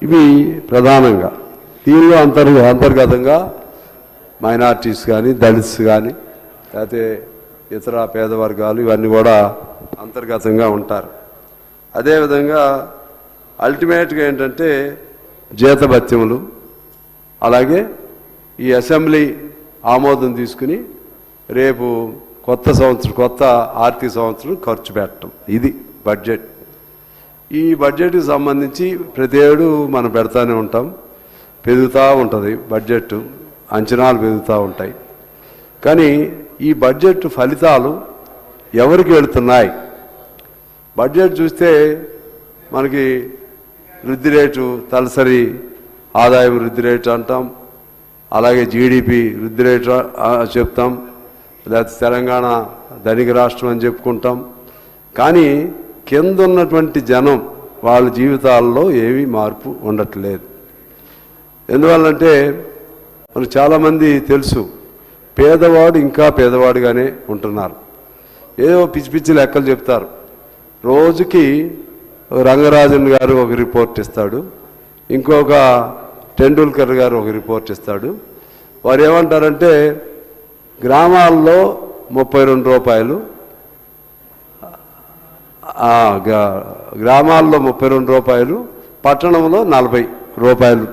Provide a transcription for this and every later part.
ఇవి ప్రధానంగా దీనిలో అంతర్గతంగా మైనారిటీస్ కానీ దళిత్స్ కానీ లేకపోతే ఇతర పేద వర్గాలు ఇవన్నీ కూడా అంతర్గతంగా ఉంటారు. అదేవిధంగా అల్టిమేట్గా ఏంటంటే జీతభత్యములు, అలాగే ఈ అసెంబ్లీ ఆమోదం తీసుకుని రేపు కొత్త ఆర్థిక సంవత్సరం ఖర్చు పెట్టడం, ఇది బడ్జెట్. ఈ బడ్జెట్కి సంబంధించి ప్రతి ఏడు మనం పెడతానే ఉంటాం, పెరుగుతూ ఉంటుంది బడ్జెట్, అంచనాలు పెరుగుతూ ఉంటాయి. కానీ ఈ బడ్జెట్ ఫలితాలు ఎవరికి వెళుతున్నాయి? బడ్జెట్ చూస్తే మనకి వృద్ధి రేటు, తలసరి ఆదాయం వృద్ధి రేటు అంటాం, అలాగే జీడిపి వృద్ధి రేటు చెప్తాం, లేకపోతే తెలంగాణ ధనిక రాష్ట్రం అని చెప్పుకుంటాం. కానీ కింద ఉన్నటువంటి జనం వాళ్ళ జీవితాల్లో ఏమీ మార్పు ఉండట్లేదు. ఎందువల్లంటే మనకు చాలామంది తెలుసు, పేదవాడు ఇంకా పేదవాడుగానే ఉంటున్నారు. ఏదో పిచ్చి పిచ్చి లెక్కలు చెప్తారు. రోజుకి రంగరాజన్ గారు ఒక రిపోర్ట్ ఇస్తాడు, ఇంకొక టెండూల్కర్ గారు ఒక రిపోర్ట్ ఇస్తాడు. వారు ఏమంటారంటే గ్రామాల్లో 32 రూపాయలు, గ్రామాల్లో 32 రూపాయలు, పట్టణంలో 40 రూపాయలు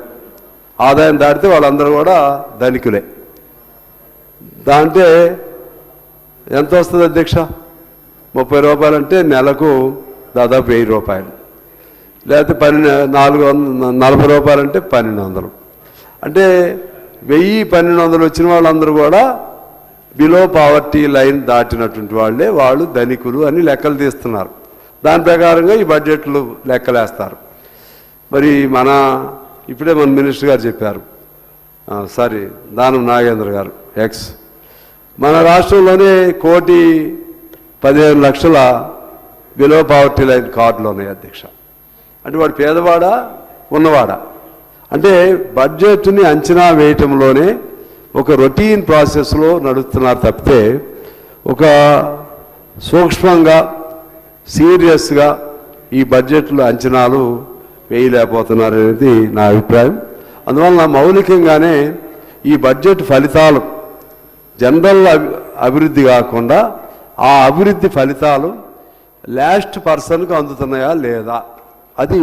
ఆదాయం దాటితే వాళ్ళందరూ కూడా ధనికులే. దాంట్లో ఎంత వస్తుంది అధ్యక్ష? 30 రూపాయలు అంటే నెలకు దాదాపు 1000 రూపాయలు, లేకపోతే 40 రూపాయలు అంటే 1200. అంటే 1000-1200 వచ్చిన వాళ్ళందరూ కూడా బిలో పావర్టీ లైన్ దాటినటువంటి వాళ్ళే వాళ్ళు ధనికులు అని లెక్కలు తీస్తున్నారు. దాని ప్రకారంగా ఈ బడ్జెట్లు లెక్కలేస్తారు. మరి ఇప్పుడే మన మినిస్టర్ గారు చెప్పారు, దానం నాగేంద్ర గారు ఎక్స్, మన రాష్ట్రంలోనే 1,15,00,000 బిలో పావర్టీ లైన్ కార్డులు ఉన్నాయి అధ్యక్ష. అంటే వాడు పేదవాడా ఉన్నవాడా? అంటే బడ్జెట్ని అంచనా వేయటంలోనే ఒక రొటీన్ ప్రాసెస్లో నడుస్తున్నారు తప్పితే ఒక సూక్ష్మంగా సీరియస్గా ఈ బడ్జెట్లో అంచనాలు వేయలేకపోతున్నారు అనేది నా అభిప్రాయం. అందువల్ల మౌలికంగానే ఈ బడ్జెట్ ఫలితాలు జనరల్ అభివృద్ధి కాకుండా ఆ అభివృద్ధి ఫలితాలు లాస్ట్ పర్సన్కు అందుతున్నాయా లేదా, అది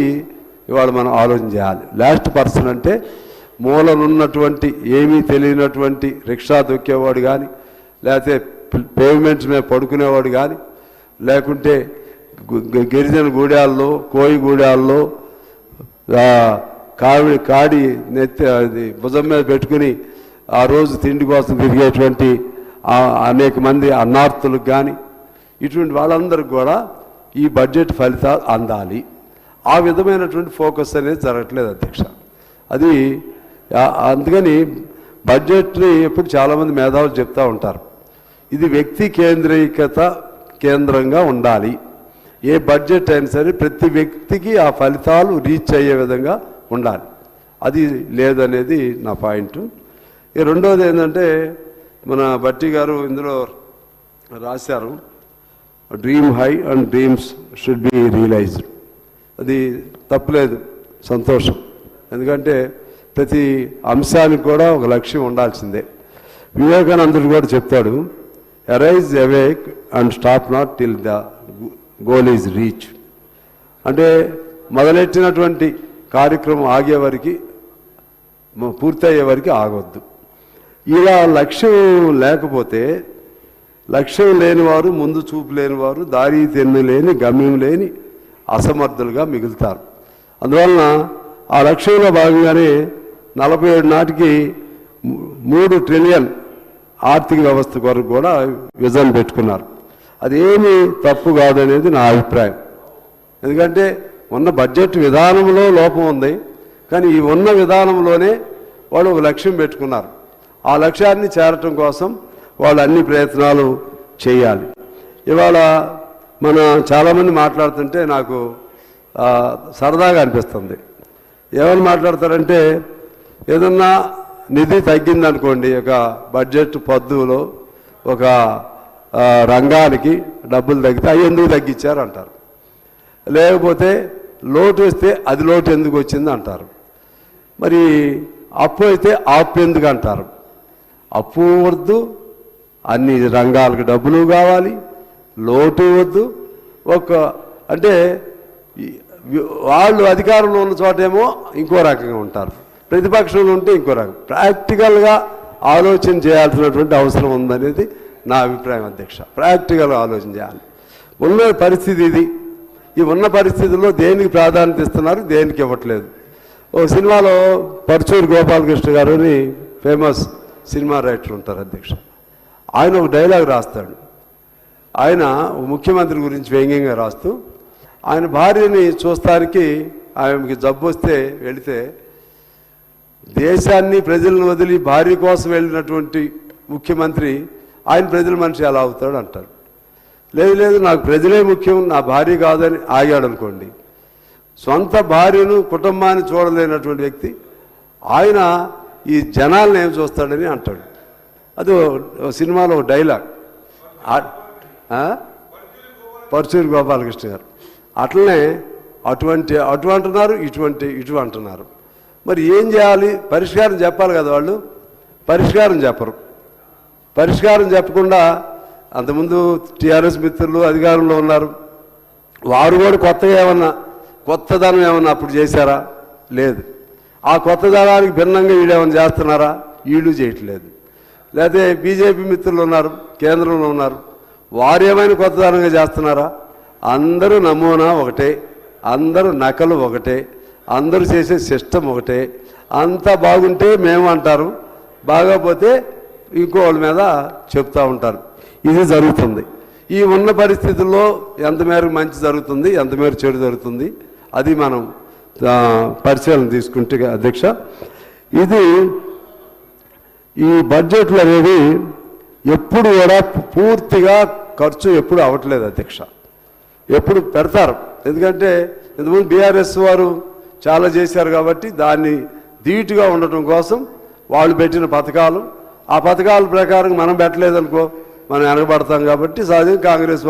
ఇవాళ మనం ఆలోచన చేయాలి. లాస్ట్ పర్సన్ అంటే మూలనున్నటువంటి ఏమీ తెలియనటువంటి రిక్షా దొక్కేవాడు కానీ, లేకపోతే పేమెంట్స్ మీద పడుకునేవాడు కానీ, లేకుంటే గిరిజన గూడాల్లో కోయి గూడాల్లో కాడి నెత్తి భుజం మీద పెట్టుకుని ఆ రోజు తిండి కోసం తిరిగేటువంటి అనేక మంది అన్నార్థులకు కానీ, ఇటువంటి వాళ్ళందరికీ కూడా ఈ బడ్జెట్ ఫలితాలు అందాలి. ఆ విధమైనటువంటి ఫోకస్ అనేది జరగట్లేదు అధ్యక్ష. అది అందుకని బడ్జెట్ని ఎప్పుడు చాలామంది మేధావులు చెప్తూ ఉంటారు, ఇది వ్యక్తి కేంద్రంగా ఉండాలి. ఏ బడ్జెట్ అయినా సరే ప్రతి వ్యక్తికి ఆ ఫలితాలు రీచ్ అయ్యే విధంగా ఉండాలి. అది లేదనేది నా పాయింట్. రెండవది ఏంటంటే మన భట్టి గారు ఇందులో రాశారు, dream high and dreams should be realised. అది తప్పులేదు, సంతోషం. ఎందుకంటే ప్రతి అంశానికి కూడా ఒక లక్ష్యం ఉండాల్సిందే. వివేకానందుడు కూడా చెప్తాడు, arise awake and stop not till the goal is reach. అంటే మొదలెట్టినటువంటి కార్యక్రమం ఆగేవారికి, పూర్తయ్యే వరకు ఆగొద్దు. ఇలా లక్ష్యం లేకపోతే, లక్ష్యం లేనివారు, ముందు చూపు లేనివారు, దారి తెన్ను లేని, గమ్యం లేని అసమర్థులుగా మిగులుతారు. అందువలన ఆ లక్ష్యంలో భాగంగానే 47 నాటికి 3 ట్రిలియన్ ఆర్థిక వ్యవస్థ కొరకు కూడా విజన్ పెట్టుకున్నారు. అదేమీ తప్పు కాదనేది నా అభిప్రాయం. ఎందుకంటే ఉన్న బడ్జెట్ విధానంలో లోపం ఉంది, కానీ ఈ ఉన్న విధానంలోనే వాళ్ళు ఒక లక్ష్యం పెట్టుకున్నారు. ఆ లక్ష్యాన్ని చేరటం కోసం వాళ్ళు అన్ని ప్రయత్నాలు చేయాలి. ఇవాళ మన చాలామంది మాట్లాడుతుంటే నాకు సరదాగా అనిపిస్తుంది. ఏమని మాట్లాడతారంటే, ఏదన్నా నిధి తగ్గిందనుకోండి, ఒక బడ్జెట్ పద్దులో ఒక రంగానికి డబ్బులు తగ్గితే అవి ఎందుకు తగ్గించారు అంటారు. లేకపోతే లోటు వస్తే అది లోటు ఎందుకు వచ్చింది అంటారు. మరి అప్పు అయితే ఆపు ఎందుకు అంటారు? అప్పు వద్దు, అన్ని రంగాలకు డబ్బులు కావాలి, లోటు వద్దు. అంటే వాళ్ళు అధికారంలో ఉన్న చోటేమో ఇంకో రకంగా ఉంటారు, ప్రతిపక్షంలో ఉంటే ఇంకో రకం. ప్రాక్టికల్గా ఆలోచన చేయాల్సినటువంటి అవసరం ఉందనేది నా అభిప్రాయం అధ్యక్ష. ప్రాక్టికల్గా ఆలోచన చేయాలి. ఉన్న పరిస్థితి ఇది. ఈ ఉన్న పరిస్థితుల్లో దేనికి ప్రాధాన్యత ఇస్తున్నారు, దేనికి ఇవ్వట్లేదు. ఓ సినిమాలో పర్చూరు గోపాలకృష్ణ గారు అని ఫేమస్ సినిమా రైటర్ ఉంటారు అధ్యక్ష. ఆయన ఒక డైలాగ్ రాస్తాడు. ఆయన ముఖ్యమంత్రి గురించి వ్యంగ్యంగా రాస్తూ, ఆయన భార్యని చూస్తానికి ఆమెకి జబ్బు వస్తే వెళితే, దేశాన్ని ప్రజలను వదిలి భార్య కోసం వెళ్ళినటువంటి ముఖ్యమంత్రి ఆయన ప్రజల మనిషి ఎలా అవుతాడు అంటారు. లేదు నాకు ప్రజలే ముఖ్యం, నా భార్య కాదని ఆగాడు అనుకోండి. సొంత భార్యను కుటుంబాన్ని చూడలేనటువంటి వ్యక్తి ఆయన ఈ జనాలను ఏం చూస్తాడని అంటాడు. అది సినిమాలో డైలాగ్. పర్చూరి గోపాలకృష్ణ గారు అట్లనే అటు అంటున్నారు, ఇటు అంటున్నారు. మరి ఏం చేయాలి? పరిష్కారం చెప్పాలి కదా. వాళ్ళు పరిష్కారం చెప్పరు. పరిష్కారం చెప్పకుండా అంతకుముందు టీఆర్ఎస్ మిత్రులు అధికారంలో ఉన్నారు, వారు కూడా కొత్తదనం ఏమన్నా అప్పుడు చేశారా? లేదు. ఆ కొత్తదనానికి భిన్నంగా వీళ్ళేమన్నా చేస్తున్నారా? వీళ్ళు చేయట్లేదు. లేకపోతే బీజేపీ మిత్రులు ఉన్నారు, కేంద్రంలో ఉన్నారు, వారు ఏమైనా కొత్తదనంగా చేస్తున్నారా? అందరూ నమూనా ఒకటే, అందరూ నకలు ఒకటే, అందరూ చేసే సిస్టమ్ ఒకటే. అంతా బాగుంటే మేము అంటారు, బాగోపోతే ఇంకోళ్ళ మీద చెప్తూ ఉంటారు. ఇది జరుగుతుంది. ఈ ఉన్న పరిస్థితుల్లో ఎంత మేరకు మంచి జరుగుతుంది, ఎంత మేరకు చెడు జరుగుతుంది, అది మనం పరిశీలన తీసుకుంటే అధ్యక్ష, ఇది ఈ బడ్జెట్లు అనేది ఎప్పుడు కూడా పూర్తిగా ఖర్చు ఎప్పుడు అవ్వట్లేదు అధ్యక్ష. ఎప్పుడు పెడతారు, ఎందుకంటే ఇంతకుముందు బీఆర్ఎస్ వారు చాలా చేశారు కాబట్టి దాన్ని ధీటుగా ఉండటం కోసం వాళ్ళు పెట్టిన పథకాలు, ఆ పథకాల ప్రకారం మనం పెట్టలేదనుకో మనం వెనకబడతాం. కాబట్టి సహజంగా కాంగ్రెస్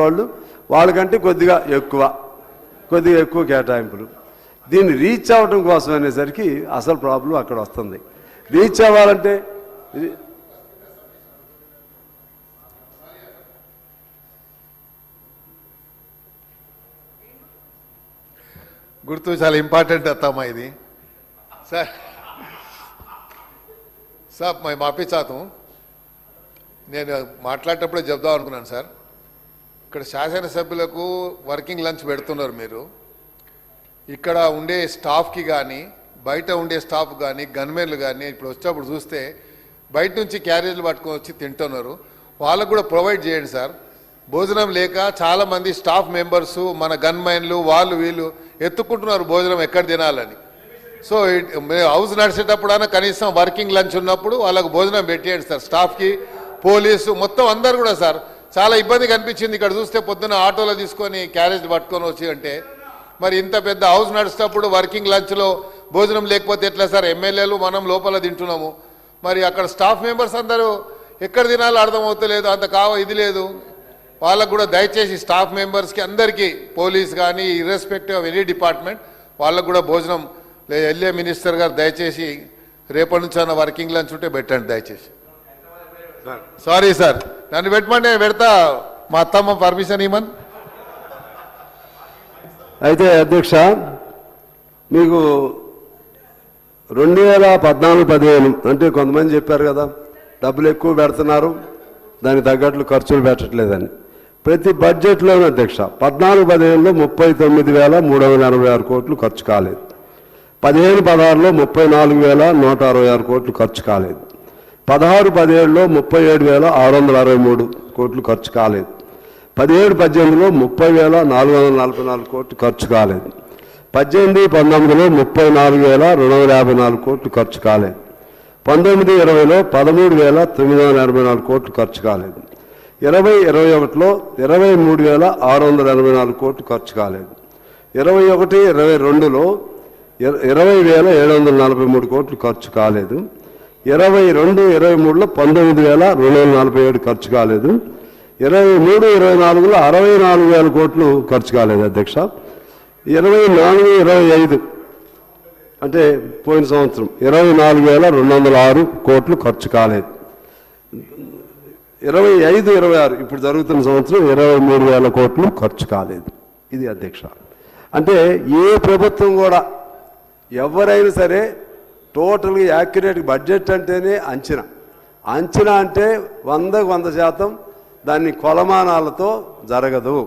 వాళ్ళకంటే కొద్దిగా ఎక్కువ కేటాయింపులు. దీన్ని రీచ్ అవ్వడం కోసం అనేసరికి అసలు ప్రాబ్లం అక్కడ వస్తుంది. రీచ్ అవ్వాలంటే గుర్తు చాలా ఇంపార్టెంట్ అత్తమ్మా ఇది. సార్ సార్ मैं माफी चाहता हूँ, నేను మాట్లాడేటప్పుడే చెప్దాం అనుకున్నాను సార్. ఇక్కడ శాసనసభ్యులకు వర్కింగ్ లంచ్ పెడుతున్నారు మీరు. ఇక్కడ ఉండే స్టాఫ్కి కానీ బయట ఉండే స్టాఫ్ కానీ గన్మెన్లు కానీ ఇప్పుడు వచ్చేప్పుడు చూస్తే బయట నుంచి క్యారేజీలు పట్టుకొని వచ్చి తింటున్నారు. వాళ్ళకు కూడా ప్రొవైడ్ చేయండి సార్. భోజనం లేక చాలామంది స్టాఫ్ మెంబర్సు మన గన్మెన్లు వాళ్ళు వీళ్ళు ఎత్తుకుంటున్నారు భోజనం ఎక్కడ తినాలని. సో హౌస్ నడిచేటప్పుడైనా కనీసం వర్కింగ్ లంచ్ ఉన్నప్పుడు వాళ్ళకు భోజనం పెట్టేయండి సార్. స్టాఫ్కి, పోలీసు మొత్తం అందరు కూడా సార్. చాలా ఇబ్బంది కనిపించింది ఇక్కడ చూస్తే. పొద్దున ఆటోలో తీసుకొని క్యారేజ్ పట్టుకొని వచ్చి అంటే మరి ఇంత పెద్ద హౌస్ నడిచేటప్పుడు వర్కింగ్ లంచ్లో భోజనం లేకపోతే ఎట్లా సార్? ఎమ్మెల్యేలు మనం లోపల తింటున్నాము, మరి అక్కడ స్టాఫ్ మెంబర్స్ అందరూ ఎక్కడ తినాలో అర్థమవుతలేదు. అంత ఇది లేదు. వాళ్ళకు కూడా దయచేసి స్టాఫ్ మెంబర్స్కి అందరికీ, పోలీస్ కానీ ఇర్రెస్పెక్టివ్ ఆఫ్ ఎనీ డిపార్ట్మెంట్, వాళ్ళకు కూడా భోజనం ఎల్ఏ మినిస్టర్ గారు దయచేసి రేపటి నుంచి అన్న వర్కింగ్ లంచ్ ఉంటే పెట్టండి దయచేసి. సారీ సార్, నన్ను పెట్టమంటే నేను పెడతా, మా అత్తమ్మ పర్మిషన్ ఇవ్వమని. అయితే అధ్యక్ష, మీకు 2014-15 అంటే కొంతమంది చెప్పారు కదా డబ్బులు ఎక్కువ పెడుతున్నారు, దానికి తగ్గట్లు ఖర్చులు పెట్టట్లేదని. ప్రతి బడ్జెట్లోనూ అధ్యక్ష 14-15లో 39,386 కోట్లు ఖర్చు కాలేదు. 15-16లో 34,166 కోట్లు ఖర్చు కాలేదు. 16-17లో 37,663 కోట్లు ఖర్చు కాలేదు. 17-18లో 30,444 కోట్లు ఖర్చు కాలేదు. 18-19లో 34,254 కోట్లు ఖర్చు కాలేదు. 19-20లో 13,984 కోట్లు ఖర్చు కాలేదు. 20-21లో 23,684 కోట్లు ఖర్చు కాలేదు. 21-22లో 20,743 కోట్లు ఖర్చు కాలేదు. 22-23లో 19,247 ఖర్చు కాలేదు. 23-24లో 64,000 కోట్లు ఖర్చు కాలేదు అధ్యక్ష. 24-25 అంటే పోయిన సంవత్సరం 24,206 కోట్లు ఖర్చు కాలేదు. 25-26 ఇప్పుడు జరుగుతున్న సంవత్సరం 23,000 కోట్లు ఖర్చు కాలేదు. ఇది అధ్యక్ష. అంటే ఏ ప్రభుత్వం కూడా ఎవరైనా సరే టోటల్గా యాక్యురేట్ బడ్జెట్ అంటేనే అంచనా. అంచనా అంటే 100% దాన్ని కొలమానాలతో జరగదు.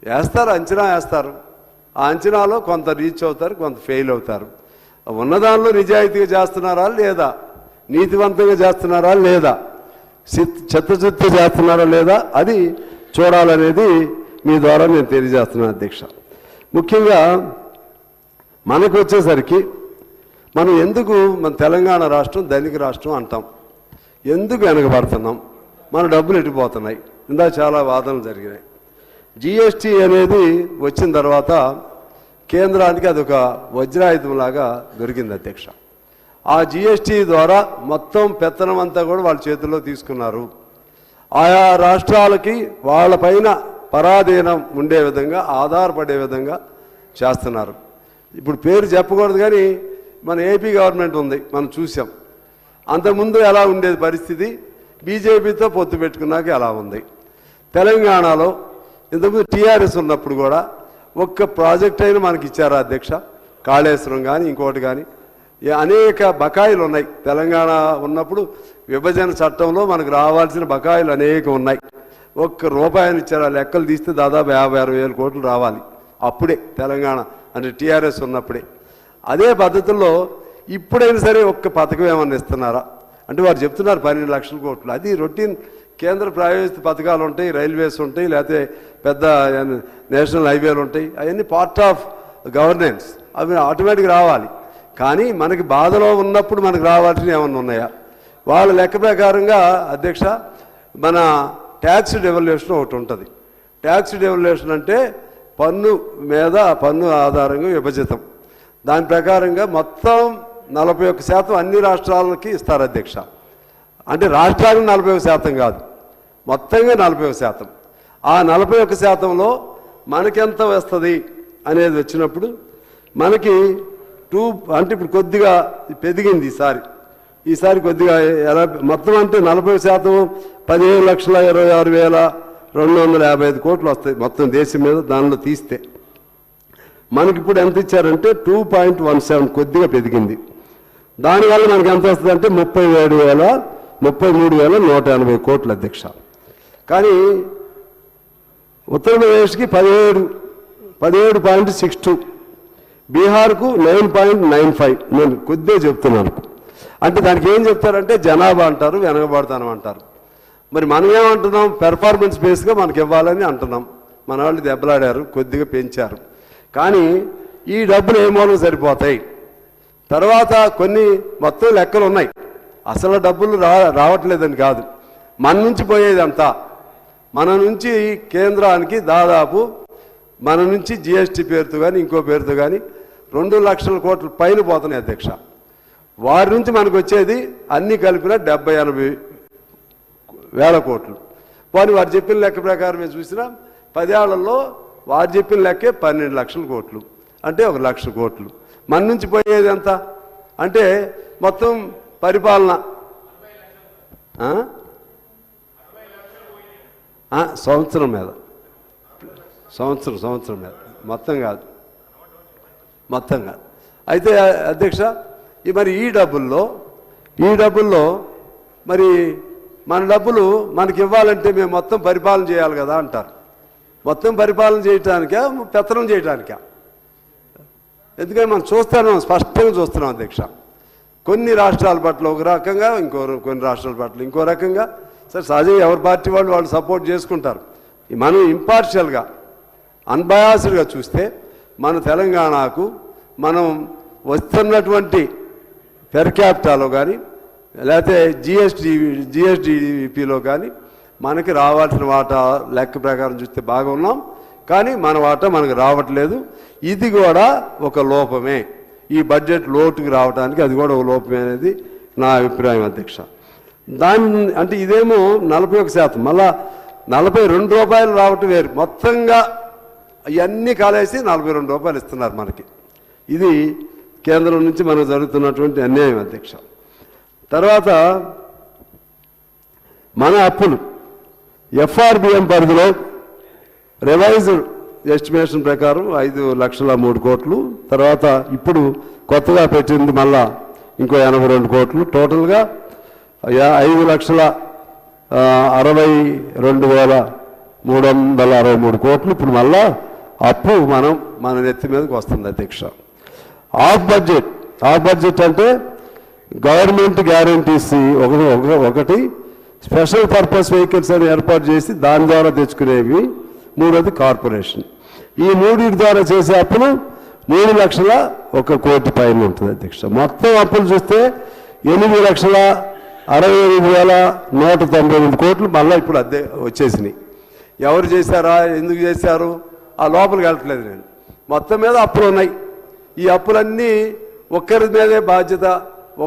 వేస్తారు, అంచనా వేస్తారు. ఆ అంచనాలో కొంత రీచ్ అవుతారు, కొంత ఫెయిల్ అవుతారు. ఉన్నదానిలో నిజాయితీగా చేస్తున్నారా లేదా, నీతివంతంగా చేస్తున్నారా లేదా, చిత్తశుద్ధి చేస్తున్నారా లేదా, అది చూడాలనేది మీ ద్వారా నేను తెలియజేస్తున్నాను అధ్యక్ష. ముఖ్యంగా మనకు వచ్చేసరికి మనం ఎందుకు మన తెలంగాణ రాష్ట్రం ధనిక రాష్ట్రం అంటాం, ఎందుకు వెనకబడుతున్నాం, మన డబ్బులు ఎట్టిపోతున్నాయి. ఇందా చాలా వాదనలు జరిగినాయి. జిఎస్టీ అనేది వచ్చిన తర్వాత కేంద్రానికి అదొక వజ్రాయుధంలాగా దొరికింది అధ్యక్ష. ఆ జిఎస్టీ ద్వారా మొత్తం పెత్తనం అంతా కూడా వాళ్ళ చేతుల్లో తీసుకున్నారు. ఆయా రాష్ట్రాలకి వాళ్ళపైన పరాధీనం ఉండే విధంగా, ఆధారపడే విధంగా చేస్తున్నారు. ఇప్పుడు పేరు చెప్పకూడదు కానీ మన ఏపీ గవర్నమెంట్ ఉంది, మనం చూసాం. అంతకుముందు ఎలా ఉండేది పరిస్థితి, బీజేపీతో పొత్తు పెట్టుకున్నాక ఎలా ఉంది. తెలంగాణలో ఇంతకుముందు టీఆర్ఎస్ ఉన్నప్పుడు కూడా ఒక్క ప్రాజెక్ట్ అయినా మనకి ఇచ్చారా అధ్యక్ష? కాళేశ్వరం కానీ ఇంకోటి కానీ అనేక బకాయిలు ఉన్నాయి. తెలంగాణ ఉన్నప్పుడు విభజన చట్టంలో మనకు రావాల్సిన బకాయిలు అనేక ఉన్నాయి. ఒక్క రూపాయలు ఇచ్చారా? లెక్కలు తీస్తే దాదాపు 50-60 వేల కోట్లు రావాలి అప్పుడే, తెలంగాణ అంటే టీఆర్ఎస్ ఉన్నప్పుడే. అదే పద్ధతుల్లో ఇప్పుడైనా సరే ఒక్క పథకం ఏమన్నా ఇస్తున్నారా అంటే వారు చెప్తున్నారు 12 లక్షల కోట్లు. అది రొటీన్ కేంద్ర ప్రాయోజిత పథకాలు ఉంటాయి, రైల్వేస్ ఉంటాయి, లేకపోతే పెద్ద నేషనల్ హైవేలు ఉంటాయి. అవన్నీ పార్ట్ ఆఫ్ గవర్నెన్స్, అవి ఆటోమేటిక్గా రావాలి. కానీ మనకి బాధలో ఉన్నప్పుడు మనకు రావాల్సినవి ఏమన్నా ఉన్నాయా? వాళ్ళ లెక్క ప్రకారంగా అధ్యక్ష మన ట్యాక్స్ డెవల్యూషన్ ఒకటి ఉంటుంది. ట్యాక్స్ డెవల్యూషన్ అంటే పన్ను మీద పన్ను ఆధారంగా విభజితం. దాని ప్రకారంగా మొత్తం 41% అన్ని రాష్ట్రాలకి ఇస్తారు అధ్యక్ష. అంటే రాష్ట్రానికి 41% కాదు, మొత్తంగా 41%. ఆ 41%లో మనకెంత వస్తుంది అనేది వచ్చినప్పుడు మనకి అంటే ఇప్పుడు కొద్దిగా పెరిగింది ఈసారి కొద్దిగా ఎలా మొత్తం అంటే 40% 15,26,255 కోట్లు వస్తాయి మొత్తం దేశం మీద. దానిలో తీస్తే మనకి ఇప్పుడు ఎంత ఇచ్చారంటే 2.17 కొద్దిగా పెరిగింది. దానివల్ల మనకి ఎంత వస్తుంది అంటే 33,180 కోట్లు అధ్యక్ష. కానీ ఉత్తరప్రదేశ్కి 17.62, బీహార్కు 9.95. నేను కొద్దిగా చెప్తున్నాను. అంటే దానికి ఏం చెప్తారంటే జనాభా అంటారు, వెనకబడతానం అంటారు. మరి మనం ఏమంటున్నాం, పెర్ఫార్మెన్స్ బేస్గా మనకి ఇవ్వాలని అంటున్నాం. మన వాళ్ళు దెబ్బలాడారు, కొద్దిగా పెంచారు. కానీ ఈ డబ్బులు ఏ మూలం సరిపోతాయి? తర్వాత కొన్ని మొత్తం లెక్కలు ఉన్నాయి. అసలు డబ్బులు రావట్లేదని కాదు, మన నుంచి పోయేది అంతా. మన నుంచి కేంద్రానికి దాదాపు మన నుంచి జిఎస్టీ పేరుతో కానీ ఇంకో పేరుతో కానీ 2 లక్షల కోట్ల పైన పోతున్నాయి అధ్యక్ష. వారి నుంచి మనకు వచ్చేది అన్ని కలిపిన 70-80 వేల కోట్లు. పోనీ వారు చెప్పిన లెక్క ప్రకారం మేము చూసినా 10 ఏళ్లలో వారు చెప్పిన లెక్కే 12 లక్షల కోట్లు, అంటే 1 లక్ష కోట్లు. మన నుంచి పోయేది ఎంత అంటే మొత్తం పరిపాలన సంవత్సరం మీద మొత్తం కాదు. అయితే అధ్యక్ష మరి ఈ డబ్బుల్లో మరి మన డబ్బులు మనకి ఇవ్వాలంటే మేము మొత్తం పరిపాలన చేయాలి కదా అంటారు. మొత్తం పరిపాలన చేయటానికా, పెత్తనం చేయటానికా? ఎందుకంటే మనం స్పష్టంగా చూస్తున్నాం అధ్యక్ష. కొన్ని రాష్ట్రాల పట్ల ఒక రకంగా, కొన్ని రాష్ట్రాల పట్ల ఇంకో రకంగా. సరే, సహజంగా ఎవరి పార్టీ వాళ్ళు సపోర్ట్ చేసుకుంటారు. మనం ఇంపార్షియల్గా, అన్బయాస్డ్గా చూస్తే మన తెలంగాణకు మనం వస్తున్నటువంటి పెర్ క్యాపిటాలో కానీ లేకపోతే జిఎస్డిపిలో కానీ మనకి రావాల్సిన వాటా లెక్క ప్రకారం చూస్తే బాగా ఉన్నాం. కానీ మన వాటా మనకు రావట్లేదు. ఇది కూడా ఒక లోపమే. ఈ బడ్జెట్ లోటుకు రావడానికి అది కూడా ఒక లోపమే అనేది నా అభిప్రాయం అధ్యక్ష. అంటే ఇదేమో 41%, మళ్ళా 42 రూపాయలు రావటం వేరు. మొత్తంగా ఇవన్నీ కాలేసి 42 రూపాయలు ఇస్తున్నారు మనకి. ఇది కేంద్రం నుంచి మనకు జరుగుతున్నటువంటి అన్యాయం అధ్యక్ష. తర్వాత మన అప్పులు ఎఫ్ఆర్బిఎం పరిధిలో రివైజ్డ్ ఎస్టిమేషన్ ప్రకారం 5,03 కోట్లు, తర్వాత ఇప్పుడు కొత్తగా పెట్టింది మళ్ళా ఇంకో 82 కోట్లు, టోటల్గా 5,62,363 కోట్లు ఇప్పుడు మళ్ళా అప్పు మన నెత్తి మీదకి వస్తుంది అధ్యక్ష. ఆఫ్ బడ్జెట్ అంటే గవర్నమెంట్ గ్యారంటీస్ ఒకటి, స్పెషల్ పర్పస్ వెహికల్స్ అని ఏర్పాటు చేసి దాని ద్వారా తెచ్చుకునేవి, మూడోది కార్పొరేషన్. ఈ మూడింటి ద్వారా చేసే అప్పులు 3,01 కోటి పైన ఉంటుంది అధ్యక్ష. మొత్తం అప్పులు చూస్తే 8,68,198 కోట్లు మళ్ళీ ఇప్పుడు అద్దె వచ్చేసినాయి. ఎవరు చేశారా, ఎందుకు చేశారు, ఆ లోపలికి వెళ్ళట్లేదు నేను. మొత్తం మీద అప్పులు ఉన్నాయి. ఈ అప్పులన్నీ ఒక్కరి మీదే బాధ్యత,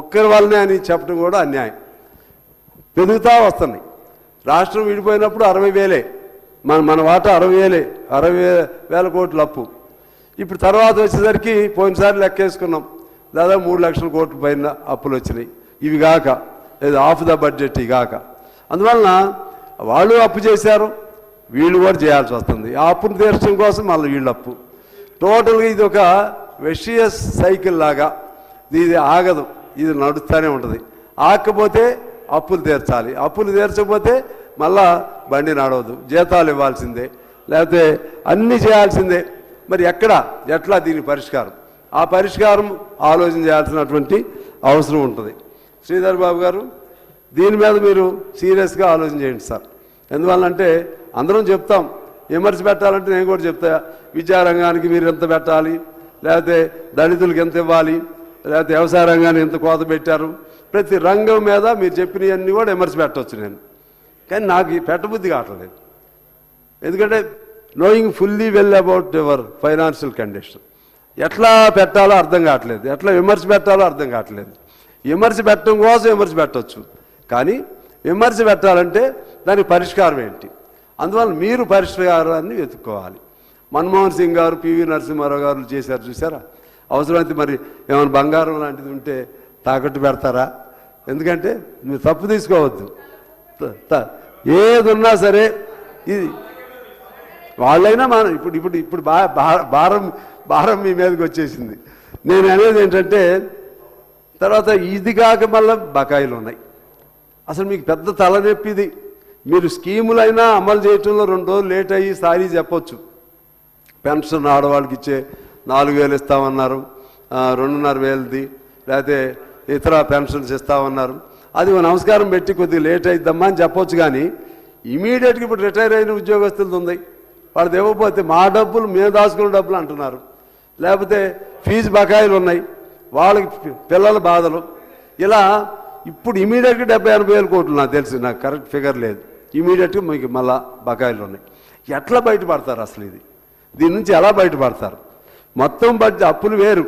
ఒక్కరి వల్లనే అని చెప్పడం కూడా అన్యాయం. పెరుగుతూ వస్తున్నాయి. రాష్ట్రం విడిపోయినప్పుడు 60,000 మన వాటా 60,000 కోట్ల అప్పు. ఇప్పుడు తర్వాత వచ్చేసరికి పోయినసారి లెక్కేసుకున్నాం, దాదాపు 3 లక్షల కోట్ల పైన అప్పులు వచ్చినాయి. ఇవి కాక లేదు ఆఫ్ ద బడ్జెట్ ఇవి కాక, అందువలన వాళ్ళు అప్పు చేశారు, వీళ్ళు కూడా చేయాల్సి వస్తుంది. ఆ అప్పును తీర్చడం కోసం మళ్ళీ వీళ్ళు అప్పు. టోటల్గా ఇది ఒక వెషియస్ సైకిల్ లాగా, ఇది ఆగదు, ఇది నడుస్తూనే ఉంటుంది. ఆగకపోతే అప్పులు తీర్చాలి, అప్పులు తీర్చకపోతే మళ్ళా బండి నడవదు, జీతాలు ఇవ్వాల్సిందే, లేకపోతే అన్నీ చేయాల్సిందే. మరి ఎట్లా దీని పరిష్కారం? ఆ పరిష్కారం ఆలోచన చేయాల్సినటువంటి అవసరం ఉంటుంది. శ్రీధర్ బాబు గారు, దీని మీద మీరు సీరియస్గా ఆలోచన చేయండి సార్. ఎందువల్లంటే అందరం చెప్తాం, విమర్శ పెట్టాలంటే నేను కూడా చెప్తా, విద్యారంగానికి మీరు ఎంత పెట్టాలి, లేకపోతే దళితులకు ఎంత ఇవ్వాలి, లేకపోతే వ్యవసాయ రంగాన్ని ఎంత కోత పెట్టారు, ప్రతి రంగం మీద మీరు చెప్పినవన్నీ కూడా విమర్శ పెట్టవచ్చు నేను. కానీ నాకు పెట్టబుద్ధి కావట్లేదు. ఎందుకంటే knowing fully well about your financial condition, ఎట్లా పెట్టాలో అర్థం కావట్లేదు, ఎట్లా విమర్శ పెట్టాలో అర్థం కావట్లేదు. విమర్శ పెట్టడం కోసం విమర్శ పెట్టవచ్చు, కానీ విమర్శ పెట్టాలంటే దానికి పరిష్కారం ఏంటి? అందువల్ల మీరు పరిష్కారాన్ని వెతుక్కోవాలి. మన్మోహన్ సింగ్ గారు, పివి నరసింహారావు గారు చేశారు చూసారా. అవసరమైతే మరి ఏమైనా బంగారం లాంటిది ఉంటే తాకట్టు పెడతారా? ఎందుకంటే మీరు తప్పు తీసుకోవద్దు, ఏది ఉన్నా సరే ఇది వాళ్ళైనా మన ఇప్పుడు భారం మీ మీదకి వచ్చేసింది. నేను అనేది ఏంటంటే, తర్వాత ఇది కాక మళ్ళీ బకాయిలు ఉన్నాయి. అసలు మీకు పెద్ద తలనొప్పిది. మీరు స్కీములైనా అమలు చేయటంలో 2 రోజులు లేట్ అయ్యి సారీ చెప్పొచ్చు. పెన్షన్ ఆడవాళ్ళకి ఇచ్చే 4,000 ఇస్తామన్నారు, 2,500ది, లేకపోతే ఇతర పెన్షన్స్ ఇస్తామన్నారు. అది నమస్కారం పెట్టి కొద్దిగా లేట్ అయిద్దమ్మా అని చెప్పొచ్చు. కానీ ఇమీడియట్గా ఇప్పుడు రిటైర్ అయిన ఉద్యోగస్తులది ఉంది, వాళ్ళది ఇవ్వకపోతే మా డబ్బులు మేము దాచుకున్న డబ్బులు అంటున్నారు. లేకపోతే ఫీజు బకాయిలు ఉన్నాయి, వాళ్ళకి పిల్లల బాధలు. ఇలా ఇప్పుడు ఇమీడియట్గా 70,000-80,000 కోట్లు నాకు తెలిసి, నాకు కరెక్ట్ ఫిగర్ లేదు. ఇమీడియట్గా మీకు మళ్ళా బకాయిలు ఉన్నాయి. ఎట్లా బయటపడతారు అసలు? దీని నుంచి ఎలా బయటపడతారు? మొత్తం బడ్జెట్ అప్పులు వేరు,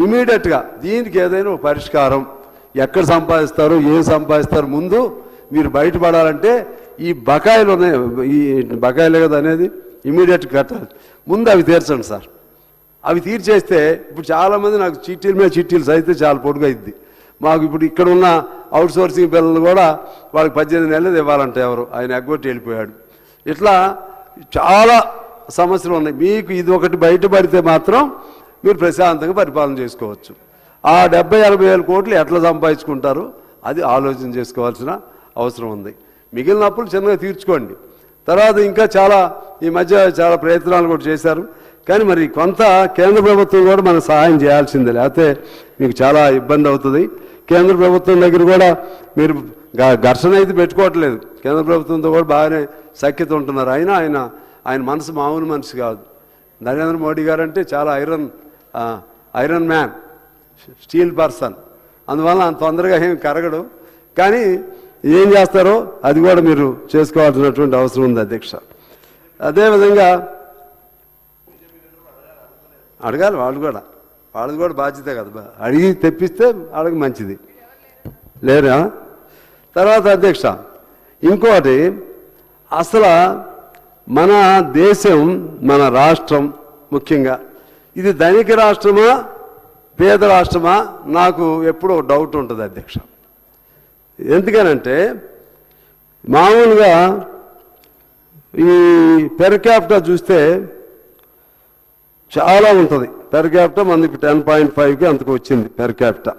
ఇమీడియట్గా దీనికి ఏదైనా ఒక పరిష్కారం, ఎక్కడ సంపాదిస్తారు, ఏం సంపాదిస్తారు, ముందు మీరు బయటపడాలంటే ఈ బకాయిలు ఉన్నాయి, ఈ బకాయిలే కదా అనేది, ఇమీడియట్గా కట్టాలి. ముందు అవి తీర్చండి సార్. అవి తీర్చేస్తే ఇప్పుడు చాలామంది నాకు చీటీల మీద చీటీలు అయితే చాలా పొడుగు అయింది. మాకు ఇప్పుడు ఇక్కడ ఉన్న అవుట్సోర్సింగ్ పిల్లలు కూడా వాళ్ళకి 18 నెలలు ఇవ్వాలంటే ఎవరు, ఆయన ఎగ్గొట్టి వెళ్ళిపోయాడు. ఇట్లా చాలా సమస్యలు ఉన్నాయి. మీకు ఇది ఒకటి బయటపడితే మాత్రం మీరు ప్రశాంతంగా పరిపాలన చేసుకోవచ్చు. ఆ 70,000-80,000 కోట్లు ఎట్లా సంపాదించుకుంటారు అది ఆలోచన చేసుకోవాల్సిన అవసరం ఉంది. మిగిలిన అప్పులు చిన్నగా తీర్చుకోండి. తర్వాత ఇంకా చాలా ఈ మధ్య చాలా ప్రయత్నాలు కూడా చేశారు. కానీ మరి కొంత కేంద్ర ప్రభుత్వం కూడా మనకు సహాయం చేయాల్సిందే, లేకపోతే మీకు చాలా ఇబ్బంది అవుతుంది. కేంద్ర ప్రభుత్వం దగ్గర కూడా మీరు ఘర్షణ అయితే పెట్టుకోవట్లేదు, కేంద్ర ప్రభుత్వంతో కూడా బాగానే సఖ్యత ఉంటున్నారు. అయినా ఆయన మనసు మామూలు మనసు కాదు. నరేంద్ర మోడీ గారు అంటే చాలా ఐరన్ మ్యాన్, స్టీల్ పర్సన్. అందువల్ల అంత తొందరగా ఏం కరగడు. కానీ ఏం చేస్తారో అది కూడా మీరు చేసుకోవాల్సినటువంటి అవసరం ఉంది అధ్యక్ష. అదేవిధంగా అడగాలి, వాళ్ళది కూడా బాధ్యత కదా, అడిగి తెప్పిస్తే వాళ్ళకి మంచిది లేరా. తర్వాత అధ్యక్ష ఇంకోటి, అసలు మన దేశం, మన రాష్ట్రం ముఖ్యంగా ఇది ధనిక రాష్ట్రమా పేద రాష్ట్రమా? నాకు ఎప్పుడూ డౌట్ ఉంటుంది అధ్యక్ష. ఎందుకనంటే మామూలుగా ఈ పెర్ క్యాపిటా చూస్తే చాలా ఉంటుంది. పెర్ క్యాపిటా మనకి 10.5కి అంతకు వచ్చింది పెర్ క్యాపిటా.